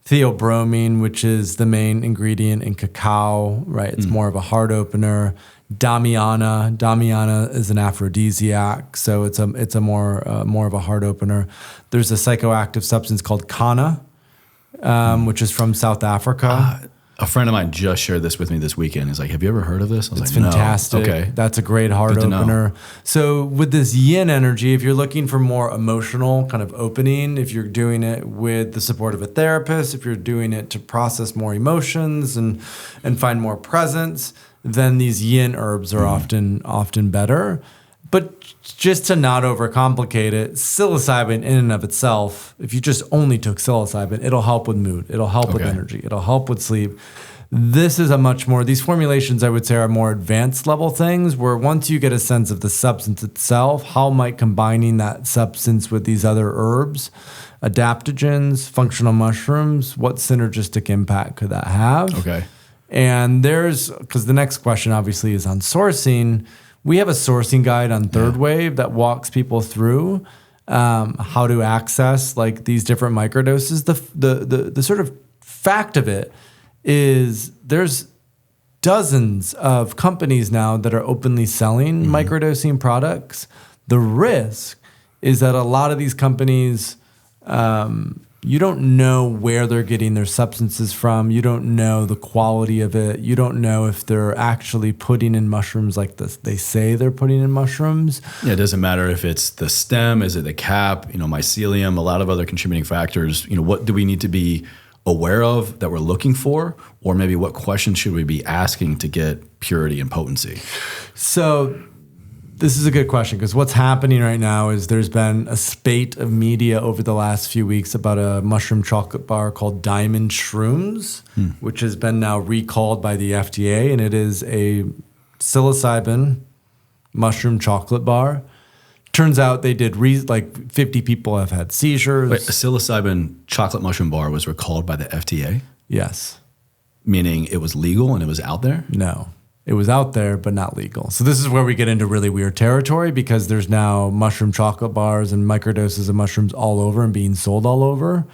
theobromine, which is the main ingredient in cacao, right? It's more of a heart opener. Damiana. Damiana is an aphrodisiac, so it's a more of a heart opener. There's a psychoactive substance called kanna, which is from South Africa. A friend of mine just shared this with me this weekend. He's like, have you ever heard of this? I was It's fantastic. No. Okay. That's a great heart opener. So with this yin energy, if you're looking for more emotional kind of opening, if you're doing it with the support of a therapist, if you're doing it to process more emotions and find more presence, then these yin herbs are often better. But just to not overcomplicate it, psilocybin in and of itself, if you just only took psilocybin, it'll help with mood. It'll help with energy. It'll help with sleep. This is these formulations, I would say, are more advanced level things where once you get a sense of the substance itself, how might combining that substance with these other herbs, adaptogens, functional mushrooms, what synergistic impact could that have? Okay. And because the next question obviously is on sourcing. We have a sourcing guide on Third Wave that walks people through how to access like these different microdoses. The sort of fact of it is there's dozens of companies now that are openly selling microdosing products. The risk is that a lot of these companies, you don't know where they're getting their substances from. You don't know the quality of it. You don't know if they're actually putting in mushrooms like this. They say they're putting in mushrooms. Yeah, it doesn't matter if it's the stem, is it the cap, mycelium, a lot of other contributing factors. What do we need to be aware of that we're looking for? Or maybe what questions should we be asking to get purity and potency? So this is a good question because what's happening right now is there's been a spate of media over the last few weeks about a mushroom chocolate bar called Diamond Shrooms, which has been now recalled by the FDA, and it is a psilocybin mushroom chocolate bar. Turns out they did 50 people have had seizures. Wait, a psilocybin chocolate mushroom bar was recalled by the FDA? Yes. Meaning it was legal and it was out there? No. It was out there, but not legal. So this is where we get into really weird territory because there's now mushroom chocolate bars and microdoses of mushrooms all over and being sold all over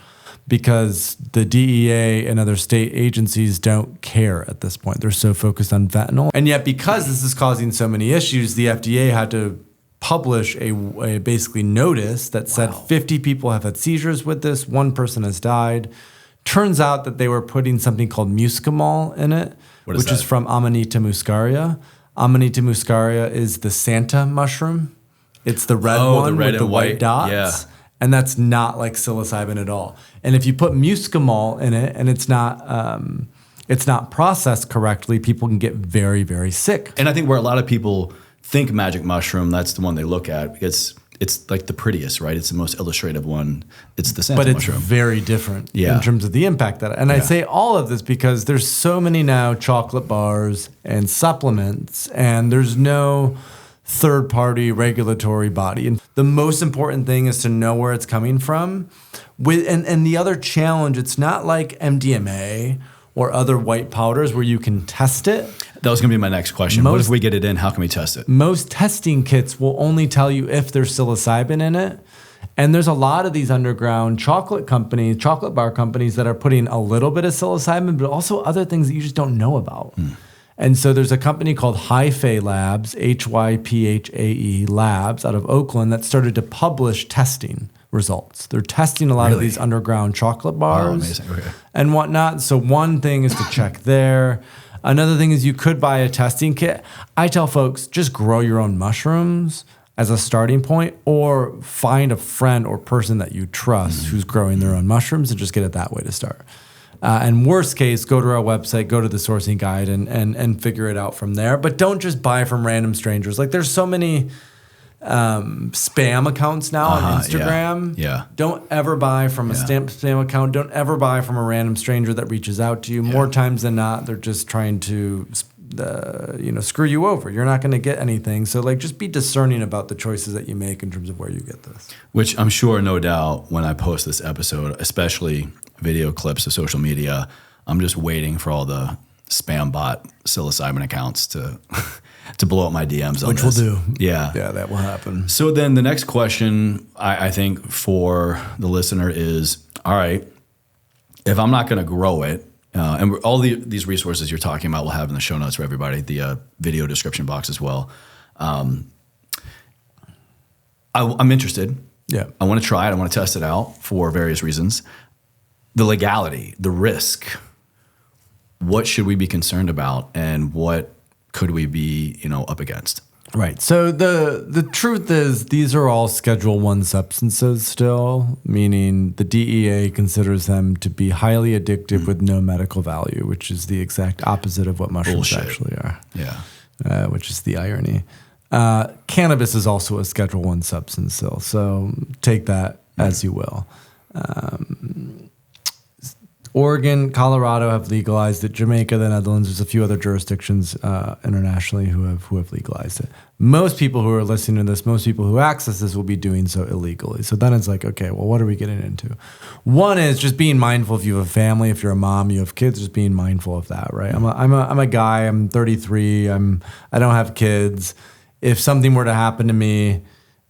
because the DEA and other state agencies don't care at this point. They're so focused on fentanyl. And yet because this is causing so many issues, the FDA had to publish a basically notice that said 50 people have had seizures with this, one person has died. Turns out that they were putting something called muscimol in it, which is from Amanita muscaria. Amanita muscaria is the Santa mushroom. It's the red one with the white dots. Yeah. And that's not like psilocybin at all. And if you put muscimol in it and it's not processed correctly, people can get very, very sick. And I think where a lot of people think magic mushroom, that's the one they look at. It's like the prettiest, right? It's the most illustrative one. It's the Santa mushroom. But it's very different in terms of the impact that. And I say all of this because there's so many now chocolate bars and supplements, and there's no third-party regulatory body. And the most important thing is to know where it's coming from. And the other challenge, it's not like MDMA or other white powders where you can test it. That was going to be my next question. What if we get it in? How can we test it? Most testing kits will only tell you if there's psilocybin in it. And there's a lot of these underground chocolate bar companies that are putting a little bit of psilocybin, but also other things that you just don't know about. And so there's a company called Hyphae Labs, Hyphae Labs, out of Oakland that started to publish testing results. They're testing a lot of these underground chocolate bars and whatnot. So one thing is to check there. Another thing is you could buy a testing kit. I tell folks, just grow your own mushrooms as a starting point, or find a friend or person that you trust who's growing their own mushrooms and just get it that way to start. And worst case, go to our website, go to the sourcing guide and figure it out from there. But don't just buy from random strangers. Like there's so many spam accounts now on Instagram. Yeah. Don't ever buy from a spam account. Don't ever buy from a random stranger that reaches out to you. More times than not, they're just trying to screw you over. You're not going to get anything. So like, just be discerning about the choices that you make in terms of where you get this. Which I'm sure, no doubt, when I post this episode, especially video clips of social media, I'm just waiting for all the spam bot psilocybin accounts to blow up my DMs on this. Which we'll do. Yeah, that will happen. So then the next question I think for the listener is, all right, if I'm not going to grow it, and all these resources you're talking about we'll have in the show notes for everybody, the video description box as well. I'm interested. Yeah. I want to try it. I want to test it out for various reasons. The legality, the risk, what should we be concerned about and what could we be, up against? Right. So the truth is these are all Schedule I substances still, meaning the DEA considers them to be highly addictive with no medical value, which is the exact opposite of what mushrooms actually are. Yeah. Which is the irony. Cannabis is also a Schedule I substance still, so take that as you will. Oregon, Colorado have legalized it. Jamaica, the Netherlands, there's a few other jurisdictions internationally who have legalized it. Most people who are listening to this, most people who access this will be doing so illegally. So then it's like, okay, well, what are we getting into? One is just being mindful if you have a family, if you're a mom, you have kids, just being mindful of that, right? I'm a guy, I'm 33, I don't have kids. If something were to happen to me,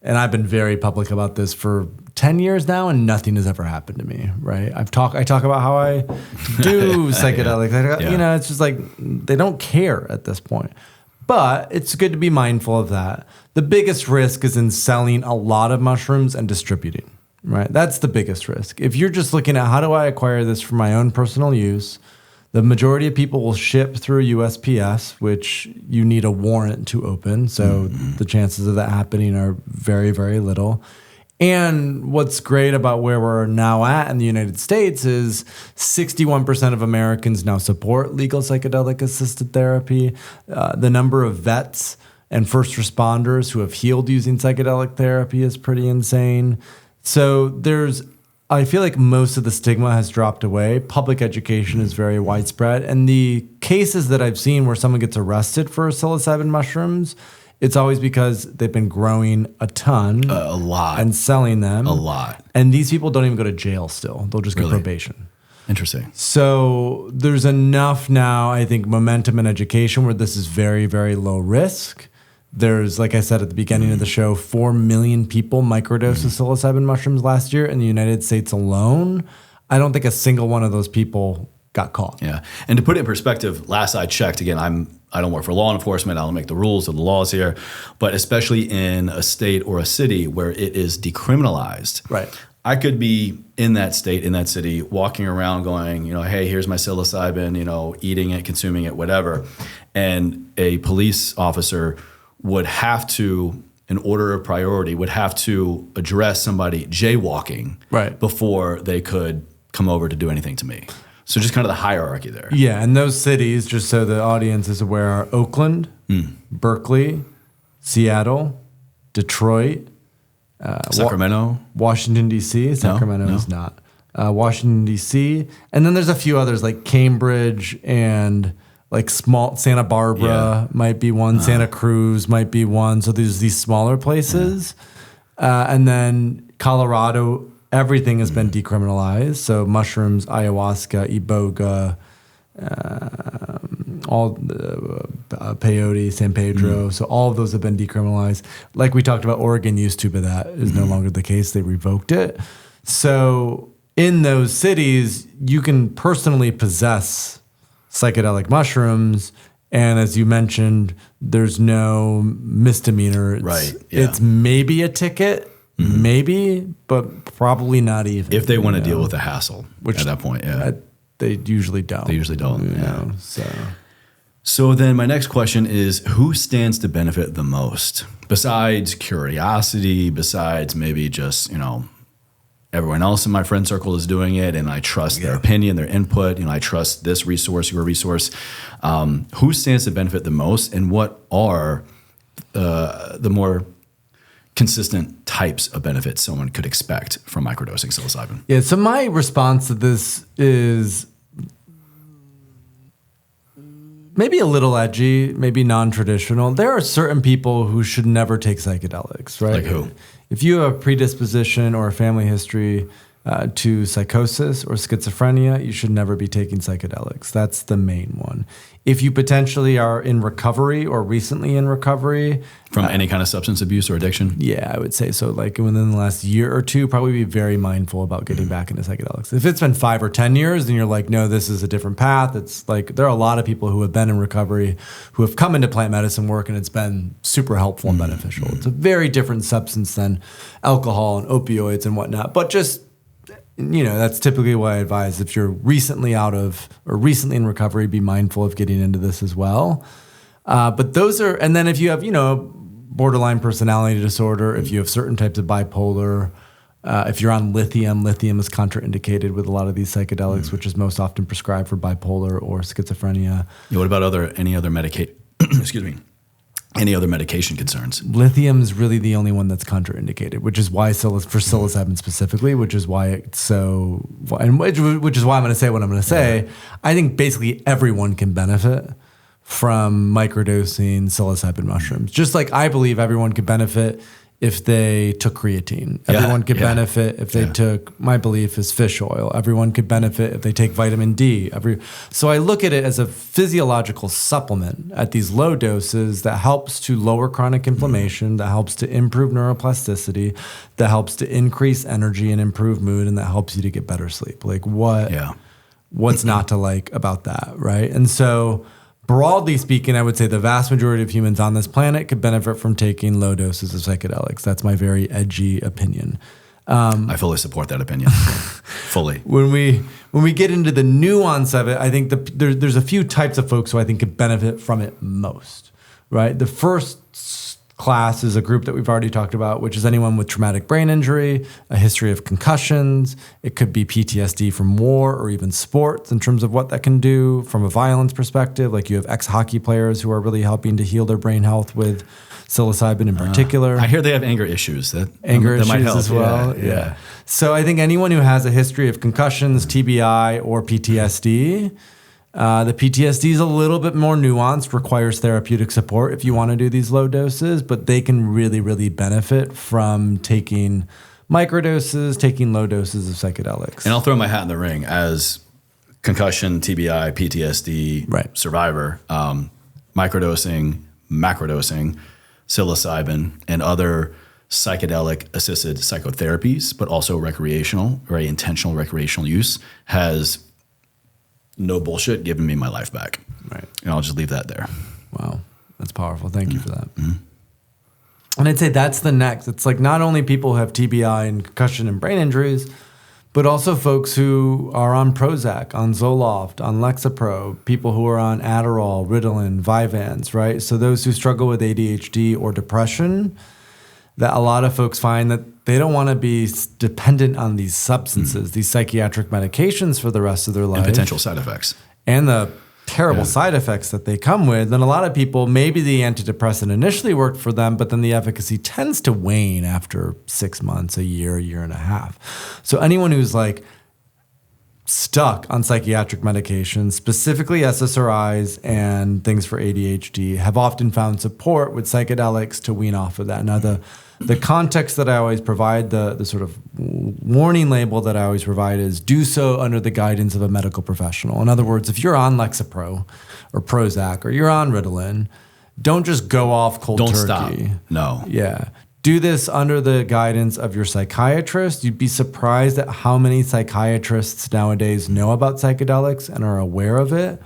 and I've been very public about this for 10 years now, and nothing has ever happened to me, right? I talk about how I do psychedelics. It's just like they don't care at this point. But it's good to be mindful of that. The biggest risk is in selling a lot of mushrooms and distributing, right? That's the biggest risk. If you're just looking at how do I acquire this for my own personal use, the majority of people will ship through USPS, which you need a warrant to open. So the chances of that happening are very, very little. And what's great about where we're now at in the United States is 61% of Americans now support legal psychedelic assisted therapy. The number of vets and first responders who have healed using psychedelic therapy is pretty insane. So I feel like most of the stigma has dropped away. Public education is very widespread. And the cases that I've seen where someone gets arrested for psilocybin mushrooms, it's always because they've been growing a ton. A lot. And selling them. A lot. And these people don't even go to jail still. They'll just get probation. Interesting. So there's enough now, I think, momentum in education where this is very, very low risk. There's, like I said at the beginning of the show, 4 million people microdosed of psilocybin mushrooms last year in the United States alone. I don't think a single one of those people got caught. Yeah. And to put it in perspective, last I checked, again, I don't work for law enforcement. I don't make the rules or the laws here. But especially in a state or a city where it is decriminalized. Right. I could be in that state, in that city, walking around going, hey, here's my psilocybin, eating it, consuming it, whatever. And a police officer would have to, in order of priority, would have to address somebody jaywalking before they could come over to do anything to me. So just kind of the hierarchy there. Yeah, and those cities, just so the audience is aware, are Oakland, Berkeley, Seattle, Detroit, Sacramento, Washington, D.C. Sacramento is not. Washington, D.C. And then there's a few others like Cambridge and like small Santa Barbara might be one. Santa Cruz might be one. So there's these smaller places. And then Colorado, everything has been decriminalized. So mushrooms, ayahuasca, iboga, all peyote, San Pedro. So all of those have been decriminalized. Like we talked about, Oregon used to, but that is no longer the case. They revoked it. So in those cities, you can personally possess psychedelic mushrooms. And as you mentioned, there's no misdemeanor. It's maybe a ticket, maybe, but probably not even. If they want to deal with the hassle at that point, they usually don't. They usually don't, you know, So then my next question is, who stands to benefit the most? Besides curiosity, besides maybe just, everyone else in my friend circle is doing it, and I trust their opinion, their input. I trust this resource, your resource. Who stands to benefit the most, and what are the more consistent types of benefits someone could expect from microdosing psilocybin? Yeah. So my response to this is maybe a little edgy, maybe non-traditional. There are certain people who should never take psychedelics, right? Like who? If you have a predisposition or a family history to psychosis or schizophrenia, you should never be taking psychedelics. That's the main one. If you potentially are in recovery or recently in recovery. From any kind of substance abuse or addiction? Yeah, I would say so. Like within the last year or two, probably be very mindful about getting back into psychedelics. If it's been 5 or 10 years, then you're like, no, this is a different path. It's like there are a lot of people who have been in recovery who have come into plant medicine work, and it's been super helpful and beneficial. It's a very different substance than alcohol and opioids and whatnot. But just that's typically why I advise if you're recently out of or recently in recovery, be mindful of getting into this as well. But those are, and then if you have, borderline personality disorder, if you have certain types of bipolar, if you're on lithium is contraindicated with a lot of these psychedelics, which is most often prescribed for bipolar or schizophrenia. Yeah, what about any other excuse me. Any other medication concerns? Lithium is really the only one that's contraindicated, which is why for psilocybin specifically, which is why it's so, and which is why I'm going to say what I'm going to say. I think basically everyone can benefit from microdosing psilocybin mushrooms. Just like I believe everyone could benefit if they took creatine. Everyone could benefit if they took, my belief is fish oil. Everyone could benefit if they take vitamin D. So I look at it as a physiological supplement at these low doses that helps to lower chronic inflammation, that helps to improve neuroplasticity, that helps to increase energy and improve mood, and that helps you to get better sleep. Like what's not to like about that, right? And so broadly speaking, I would say the vast majority of humans on this planet could benefit from taking low doses of psychedelics. That's my very edgy opinion. I fully support that opinion. Fully. When we get into the nuance of it, I think there's a few types of folks who I think could benefit from it most, right? The first class is a group that we've already talked about, which is anyone with traumatic brain injury, a history of concussions. It could be PTSD from war or even sports in terms of what that can do from a violence perspective. Like you have ex-hockey players who are really helping to heal their brain health with psilocybin in particular. I hear they have anger issues. That might help as well. Yeah. So I think anyone who has a history of concussions, TBI, or PTSD, the PTSD is a little bit more nuanced, requires therapeutic support if you want to do these low doses, but they can really, really benefit from taking microdoses, taking low doses of psychedelics. And I'll throw my hat in the ring as concussion, TBI, PTSD survivor. Microdosing, macrodosing, psilocybin, and other psychedelic-assisted psychotherapies, but also recreational, very intentional recreational use, has no bullshit giving me my life back. Right. And I'll just leave that there. Wow. That's powerful. Thank you for that. And I'd say that's the next. It's like not only people who have TBI and concussion and brain injuries, but also folks who are on Prozac, on Zoloft, on Lexapro, people who are on Adderall, Ritalin, Vyvanse, right? So those who struggle with ADHD or depression, that a lot of folks find that they don't want to be dependent on these substances, these psychiatric medications for the rest of their life. And potential side effects. And the terrible side effects that they come with. Then a lot of people, maybe the antidepressant initially worked for them, but then the efficacy tends to wane after 6 months, a year and a half. So anyone who's like stuck on psychiatric medications, specifically SSRIs and things for ADHD, have often found support with psychedelics to wean off of that. Now, the context that I always provide, the sort of warning label that I always provide is do so under the guidance of a medical professional. In other words, if you're on Lexapro or Prozac or you're on Ritalin, don't just go off cold turkey. Don't stop. No. Yeah. Do this under the guidance of your psychiatrist. You'd be surprised at how many psychiatrists nowadays know about psychedelics and are aware of it.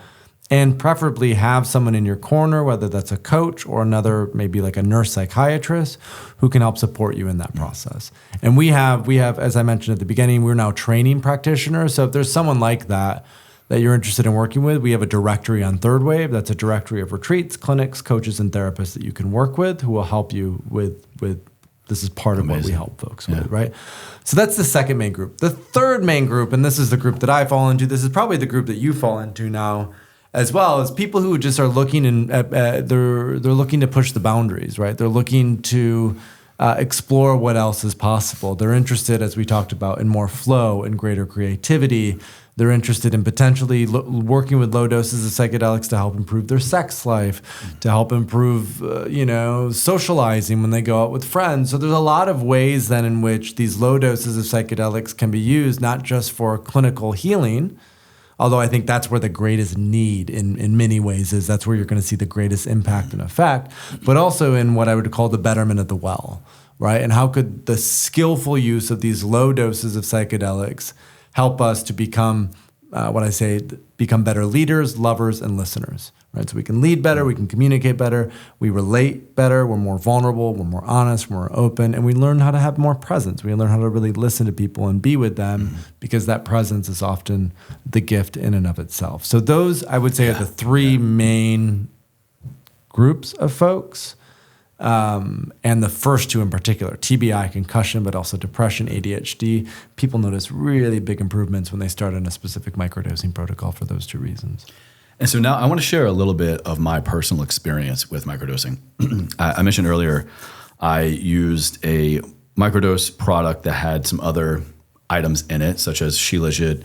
And preferably have someone in your corner, whether that's a coach or another, maybe like a nurse psychiatrist, who can help support you in that process. And we have, as I mentioned at the beginning, we're now training practitioners. So if there's someone like that you're interested in working with, we have a directory on Third Wave. That's a directory of retreats, clinics, coaches, and therapists that you can work with who will help you with this is part of what we help folks with, right? So that's the second main group. The third main group, and this is the group that I fall into, this is probably the group that you fall into now as well, as people who just are looking and they're looking to push the boundaries, right? They're looking to explore what else is possible. They're interested, as we talked about, in more flow and greater creativity. They're interested in potentially working with low doses of psychedelics to help improve their sex life, to help improve, socializing when they go out with friends. So there's a lot of ways then in which these low doses of psychedelics can be used, not just for clinical healing, although I think that's where the greatest need in many ways is. That's where you're going to see the greatest impact and effect, but also in what I would call the betterment of the well, right? And how could the skillful use of these low doses of psychedelics help us to become, become better leaders, lovers, and listeners, right? So we can lead better, we can communicate better, we relate better, we're more vulnerable, we're more honest, we're more open, and we learn how to have more presence. We learn how to really listen to people and be with them because that presence is often the gift in and of itself. So those, I would say, are the three main groups of folks. And the first two in particular, TBI, concussion, but also depression, ADHD, people notice really big improvements when they start on a specific microdosing protocol for those two reasons. And so now I want to share a little bit of my personal experience with microdosing. I mentioned earlier, I used a microdose product that had some other items in it, such as shilajit,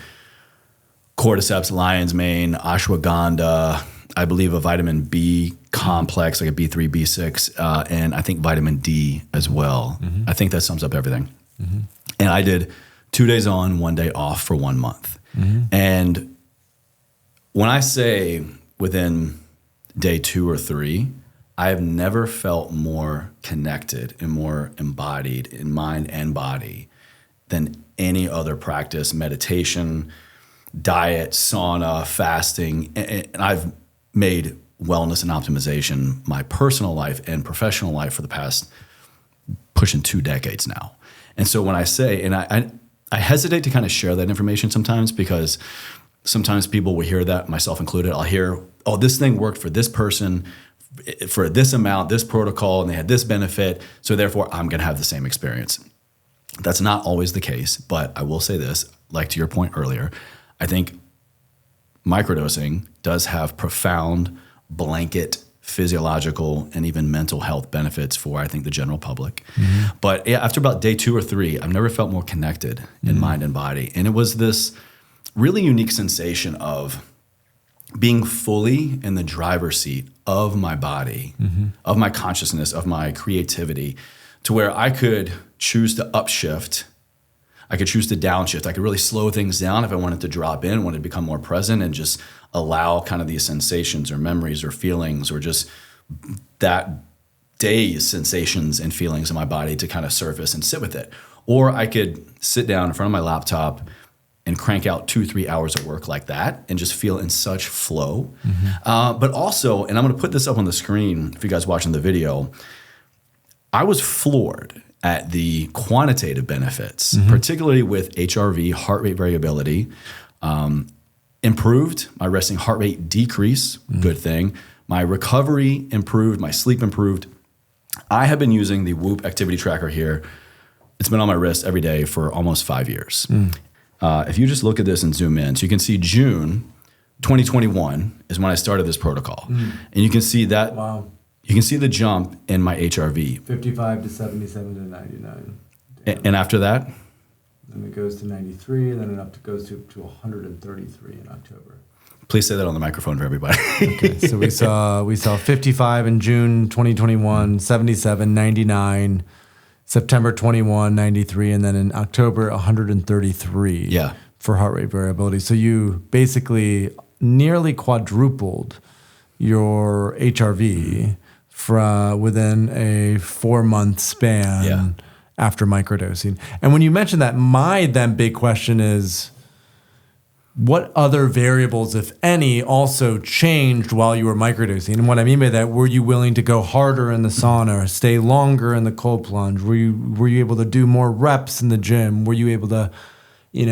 cordyceps, lion's mane, ashwagandha, I believe a vitamin B complex, like a B3, B6, and I think vitamin D as well. Mm-hmm. I think that sums up everything. Mm-hmm. And I did 2 days on, 1 day off for 1 month. Mm-hmm. And when I say within day 2 or 3, I have never felt more connected and more embodied in mind and body than any other practice, meditation, diet, sauna, fasting. And I've made wellness and optimization my personal life and professional life for the past pushing 2 decades now. And so when I say, and I hesitate to kind of share that information sometimes because sometimes people will hear that, myself included. I'll hear, oh, this thing worked for this person for this amount, this protocol, and they had this benefit, so therefore I'm going to have the same experience. That's not always the case, but I will say this, like to your point earlier, I think microdosing does have profound blanket physiological and even mental health benefits for, I think, the general public. Mm-hmm. But yeah, after about day 2 or 3, I've never felt more connected in mind and body. And it was this really unique sensation of being fully in the driver's seat of my body, of my consciousness, of my creativity, to where I could choose to upshift, I could choose to downshift. I could really slow things down if I wanted to drop in, wanted to become more present and just allow kind of these sensations or memories or feelings or just that day's sensations and feelings in my body to kind of surface and sit with it. Or I could sit down in front of my laptop and crank out 2-3 hours of work like that and just feel in such flow. But also, and I'm going to put this up on the screen if you guys watching the video, I was floored at the quantitative benefits, particularly with HRV, heart rate variability, improved, my resting heart rate decrease, good thing. My recovery improved, my sleep improved. I have been using the Whoop activity tracker here. It's been on my wrist every day for almost 5 years. If you just look at this and zoom in, so you can see June 2021 is when I started this protocol. And you can see that, you can see the jump in my HRV. 55 to 77 to 99. And after that? Then it goes to 93, and then it goes to 133 in October. Please say that on the microphone for everybody. Okay, so we saw 55 in June 2021, 77, 99, September 21, 93, and then in October 133 Yeah. for heart rate variability. So you basically nearly quadrupled your HRV from within a 4-month span after microdosing. And when you mentioned that, my then big question is, what other variables, if any, also changed while you were microdosing? And what I mean by that, were you willing to go harder in the sauna, stay longer in the cold plunge? Were you able to do more reps in the gym? Were you able to,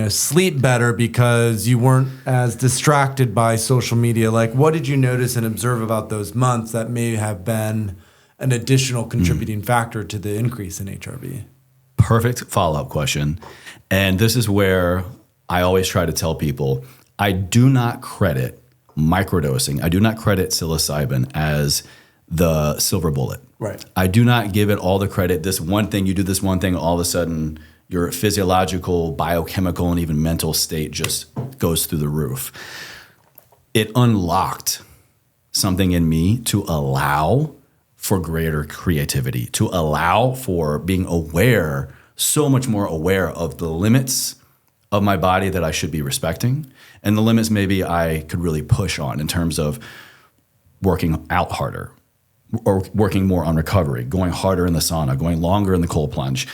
sleep better because you weren't as distracted by social media? Like, what did you notice and observe about those months that may have been an additional contributing factor to the increase in HRV? Perfect follow-up question. And this is where I always try to tell people, I do not credit microdosing. I do not credit psilocybin as the silver bullet. Right. I do not give it all the credit. This one thing, you do this one thing, all of a sudden your physiological, biochemical, and even mental state just goes through the roof. It unlocked something in me to allow for greater creativity, to allow for being aware, so much more aware of the limits of my body that I should be respecting, and the limits maybe I could really push on in terms of working out harder or working more on recovery, going harder in the sauna, going longer in the cold plunge,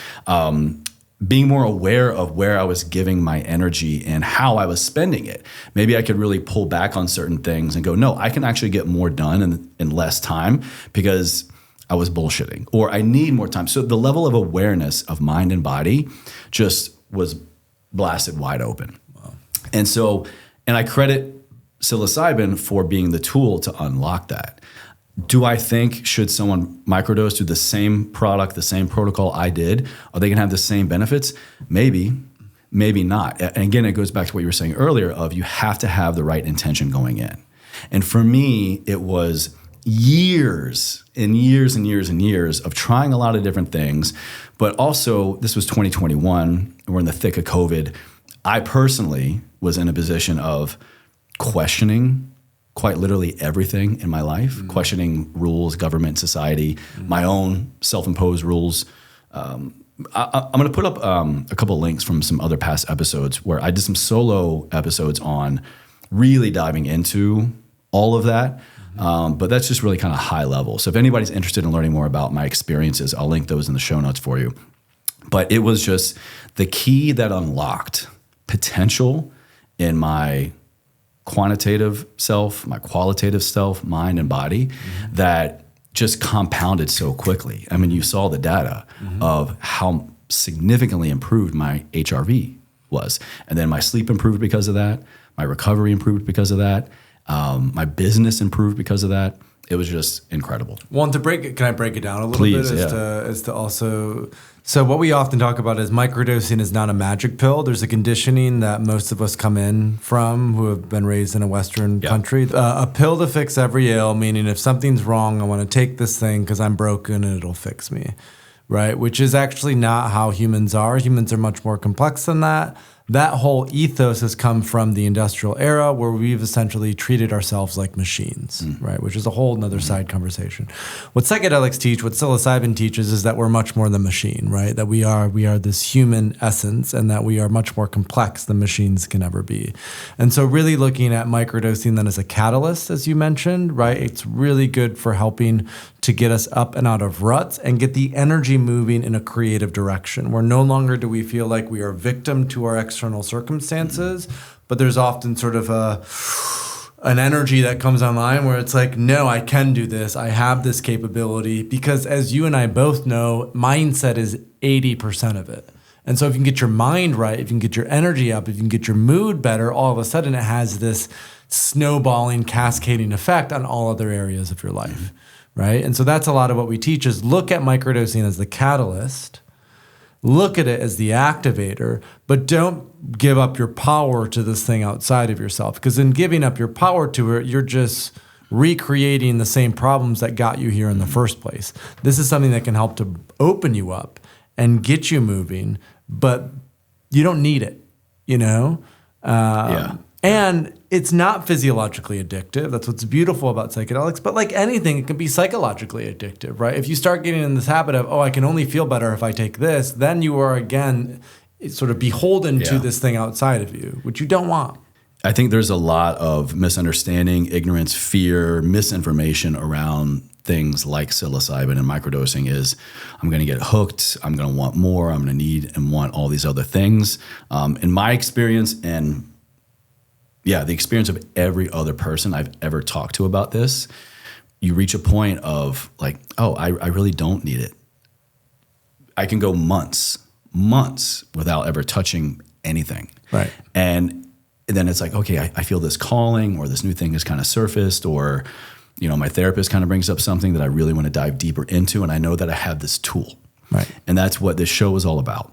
being more aware of where I was giving my energy and how I was spending it. Maybe I could really pull back on certain things and go, no, I can actually get more done in less time because I was bullshitting, or I need more time. So the level of awareness of mind and body just was blasted wide open. Wow. And I credit psilocybin for being the tool to unlock that. Do I think, should someone microdose to the same product, the same protocol I did, are they gonna have the same benefits? Maybe, maybe not. And again, it goes back to what you were saying earlier of you have to have the right intention going in. And for me, it was years and years and years and years of trying a lot of different things, but also this was 2021, we're in the thick of COVID. I personally was in a position of questioning quite literally everything in my life, questioning rules, government, society, my own self-imposed rules. I'm going to put up a couple of links from some other past episodes where I did some solo episodes on really diving into all of that. But that's just really kind of high level. So if anybody's interested in learning more about my experiences, I'll link those in the show notes for you. But it was just the key that unlocked potential in my quantitative self, my qualitative self, mind and body, that just compounded so quickly. I mean, you saw the data of how significantly improved my HRV was. And then my sleep improved because of that. My recovery improved because of that. My business improved because of that. It was just incredible. Well, can I break it down a little Please, bit as to also, so what we often talk about is microdosing is not a magic pill. There's a conditioning that most of us come in from who have been raised in a Western country. A pill to fix every ill, meaning if something's wrong, I want to take this thing because I'm broken and it'll fix me, right? Which is actually not how humans are. Humans are much more complex than that. That whole ethos has come from the industrial era where we've essentially treated ourselves like machines, right? Which is a whole nother side conversation. What psychedelics teach, what psilocybin teaches is that we're much more than machine, right? That we are this human essence and that we are much more complex than machines can ever be. And so really looking at microdosing then as a catalyst, as you mentioned, right? It's really good for helping to get us up and out of ruts and get the energy moving in a creative direction where no longer do we feel like we are victim to our external circumstances, but there's often sort of an energy that comes online where it's like, no, I can do this. I have this capability because as you and I both know, mindset is 80% of it. And so if you can get your mind right, if you can get your energy up, if you can get your mood better, all of a sudden it has this snowballing, cascading effect on all other areas of your life. Right? And so that's a lot of what we teach is look at microdosing as the catalyst, look at it as the activator, but don't give up your power to this thing outside of yourself. Because in giving up your power to it, you're just recreating the same problems that got you here in the first place. This is something that can help to open you up and get you moving, but you don't need it, you know? And it's not physiologically addictive. That's what's beautiful about psychedelics. But like anything, it can be psychologically addictive, right? If you start getting in this habit of, I can only feel better if I take this, then you are again sort of beholden to this thing outside of you, which you don't want. I think there's a lot of misunderstanding, ignorance, fear, misinformation around things like psilocybin and microdosing is I'm going to get hooked. I'm going to want more. I'm going to need and want all these other things. In my experience and the experience of every other person I've ever talked to about this, you reach a point of like, I really don't need it. I can go months without ever touching anything. Right. And then it's like, okay, I feel this calling or this new thing has kind of surfaced or, my therapist kind of brings up something that I really want to dive deeper into. And I know that I have this tool. Right. And that's what this show is all about,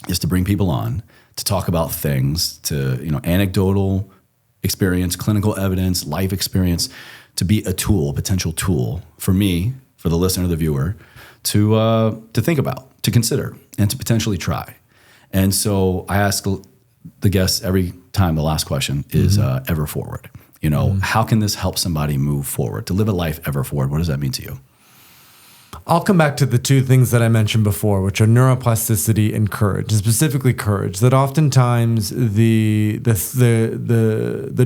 is to bring people on to talk about things, to, anecdotal experience, clinical evidence, life experience, to be a tool, a potential tool for me, for the listener, the viewer, to think about, to consider, and to potentially try. And so I ask the guests every time, the last question is ever forward. How can this help somebody move forward, to live a life ever forward? What does that mean to you? I'll come back to the two things that I mentioned before, which are neuroplasticity and courage, and specifically courage. That oftentimes the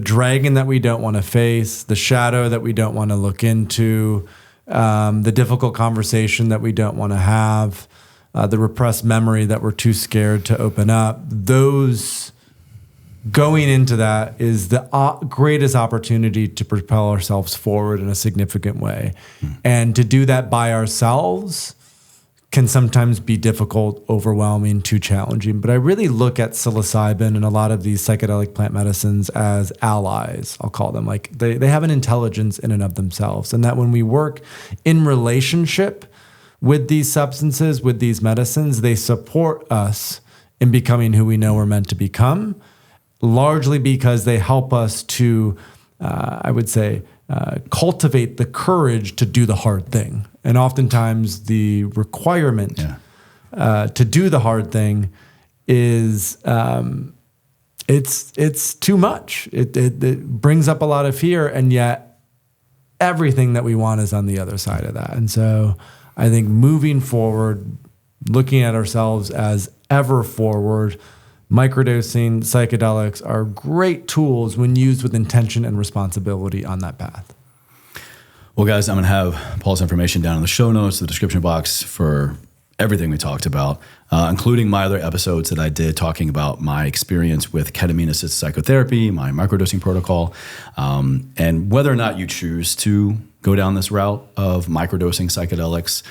dragon that we don't want to face, the shadow that we don't want to look into, the difficult conversation that we don't want to have, the repressed memory that we're too scared to open up, those going into that is the greatest opportunity to propel ourselves forward in a significant way. And to do that by ourselves can sometimes be difficult, overwhelming, too challenging. But I really look at psilocybin and a lot of these psychedelic plant medicines as allies, I'll call them. Like they have an intelligence in and of themselves. And that when we work in relationship with these substances, with these medicines, they support us in becoming who we know we're meant to become, largely because they help us to, I would say, cultivate the courage to do the hard thing. And oftentimes the requirement to do the hard thing is, it's too much. It brings up a lot of fear, and yet everything that we want is on the other side of that. And so I think moving forward, looking at ourselves as ever forward, microdosing, psychedelics are great tools when used with intention and responsibility on that path. Well, guys, I'm going to have Paul's information down in the show notes, the description box for everything we talked about, including my other episodes that I did talking about my experience with ketamine-assisted psychotherapy, my microdosing protocol, and whether or not you choose to go down this route of microdosing psychedelics.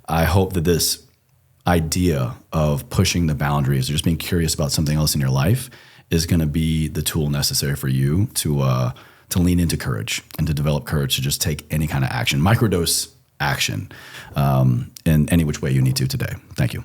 I hope that this idea of pushing the boundaries or just being curious about something else in your life is going to be the tool necessary for you to lean into courage and to develop courage to just take any kind of action, microdose action, in any which way you need to today. Thank you.